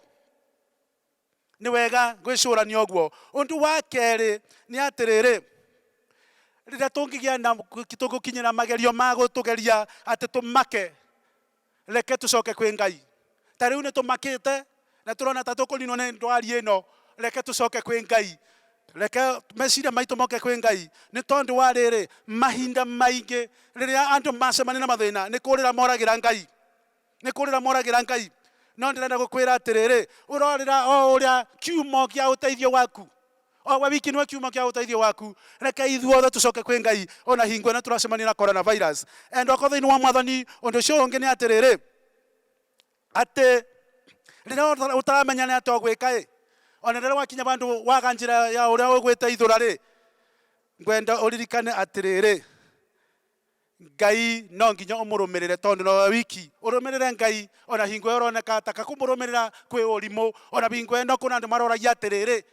Ni wega gwicurania uguo. Undu wa keri ni atiriri rira tungigia na tugukinyira magerio ma gutugeria ati tumake reke tucoke kwi Ngai. Ta riu ni tumakite na turona ta tukuninwo ni ndwari ino reke tucoke kwi Ngai. Reke meciria maitu moke kwi Ngai ni tondu wa riri mahinda maingi riria andu macemania na mathina ni kurira moragira Ngai. Ni kurira moragira Ngai. No ndirenda gukwira atiriri urorira o uria kiumo kia uteithio waku o we wiki niwe kiumo kia uteithio waku. Reke ithuothe tucoke kwi Ngai ona hingo na turacemania na coronavirus. Endoko thiini wa Mwathani undu ucio ungi ni atiriri ati riria utaramenya ni atia ugwika ona riria wakinya bandu waga njira ya uria ugwiteithura ri ngwenda uririkane atiriri Ngai no nginya umurumirire tondu no wiki urumirire Ngai ona hingo uroneka taka kumurumirira kwi urimu ona hingo eno kuna andu maroragia atiriri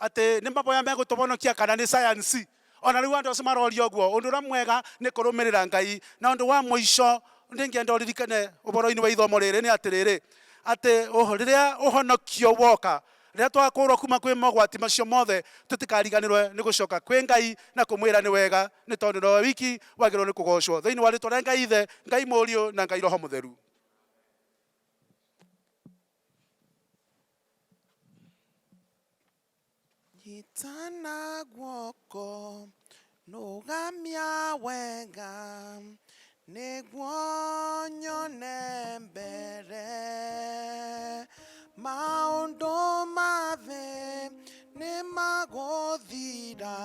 ati ni maboya megutubonokia kana ni science. Ona riu andu acio maroria uguo undu uria mwega ni kurumirira Ngai. Na undu wa muico ndingienda uririkane uboro-ini wa ithomo riri ni atiriri ati riria uhonokio woka riria twakurwo kuma kwi mogwati macio mothe tutikariganirwe ni gucoka kwi Ngai na kumwira ni wega ni tondu no wiki wagirwo ni kugocwo thiini wa ritwa ria Ngai Ithe Ngai Muriu na Ngai Roho Mutheru. Nyitana guoko nugamia wega niguo nyone mbere maundu mathe ni maguthira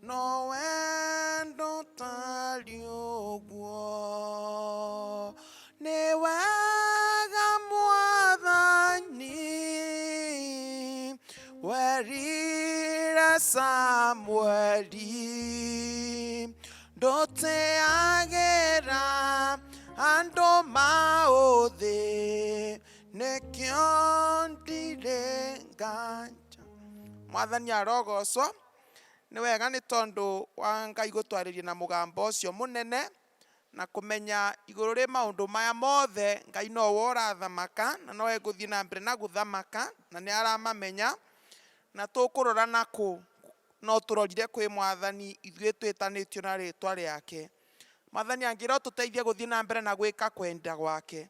no wendo tari uguo ni wega Mwathani werira Samueli nduteagira andu mauthi nikio ndire nganja. Mwathani arogocwo. Ni wega ni tondu wa Ngai gutwariria na mugambo ucio munene na kumenya iguru ri maundu maya mothe Ngai no we urathamaka na no eguthii na mbere na guthamaka na ni aramamenya na tukurora naku no turorire kwi Mwathani ithuĩ twitanĩtio na rĩtwa rĩake. Mwathani angĩra tuteithie guthii na mbere na gwĩka kwenda gwake.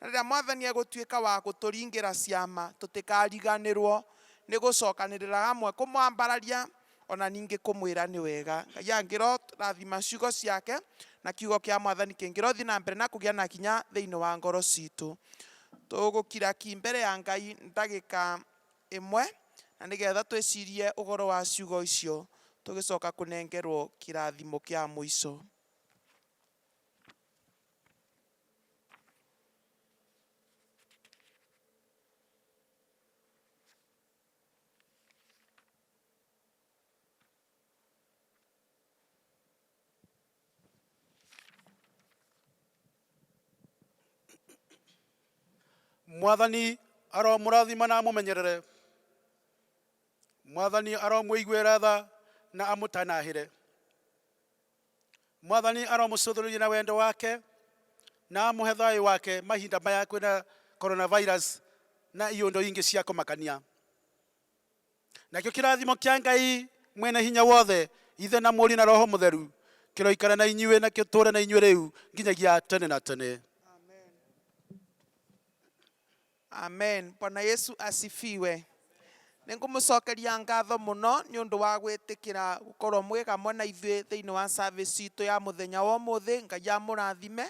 Na rĩrĩa Mwathani egũtuĩka wa gũtũringĩra ciama tũtikariganĩrwo nĩ gũcokanĩrĩra hamwe kũmwambararia ona ningĩ kũmwĩra nĩ wega. Ngai angĩra rathima ciugo ciake na kiugo kia Mwathani kĩngĩra ũthii na mbere na kũgĩa na kinya thĩinĩ wa ngoro citũ. Tũgũkira ki mbere ya Ngai ndagĩka ĩmwe na nigetha twicirie ũhoro wa ciugo icio tũgĩcoka kũnengerwo kĩrathimo kĩa mũico. mwathani aromurathima na amumenyerere, mwathani aromuiguira tha na amutanahire, mwathani aromucũthĩrĩria na wendo wake na amuhe thayũ wake mahinda maya kwĩna coronavirus na iũndũ ingĩ cia kũmakania. Nakĩo kĩrathimo kĩa Ngai mwene hinya wothe, Ithe na Mũriũ na Roho Mũtheru, kĩroikara na inyuĩ na gĩtũũre na inyuĩ rĩu nginyagia tene na tene. Amen. Bwana Yesu asifiwe. Nĩngũmũcokeria ngatho mũno nĩ ũndũ wa gwĩtĩkĩra gũkorwo mwĩ hamwe na ithuĩ thĩinĩ wa service itũ ya mũthenya wa ũmũthĩ. Ngai amũrathime,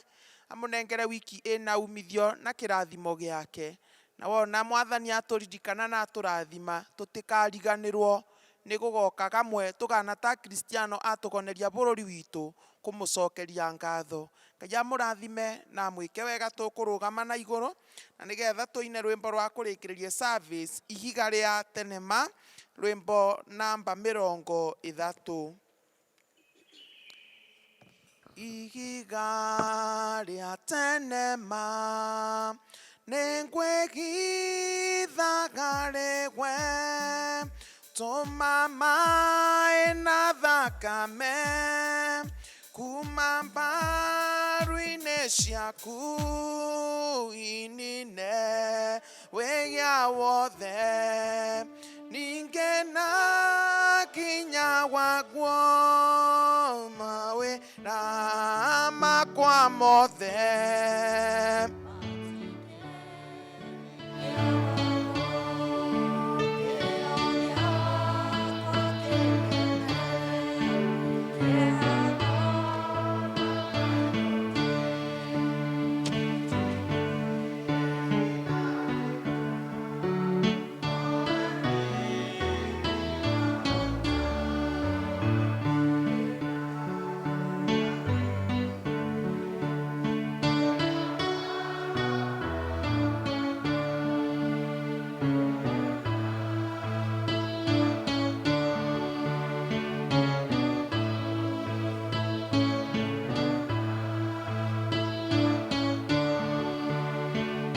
amũnengere wiki ĩna umithio na kĩrathimo gĩake. Na wona mwathani atũririkana na atũrathima, tũtikariganĩrwo nĩ gũgoka kamwe tũgana ta Kristiano atũgoneria bũrũri witũ kũmũcokeria ngatho. Ngai amũrathime na mwĩke wega, tũkũrũgama na igũrũ na nĩgetha tũine rwĩmbo rwa kũrĩkĩrĩria service, ihiga rĩa tenema, rwĩmbo namba 30. Ihiga rĩa tenema nĩngwĩgithaga rĩgwe, tũma maĩ na thakame kuma mbaru-inĩ ciaku inine wĩgia wothe, ningĩ na kinya waguo mawĩra makwa mothe.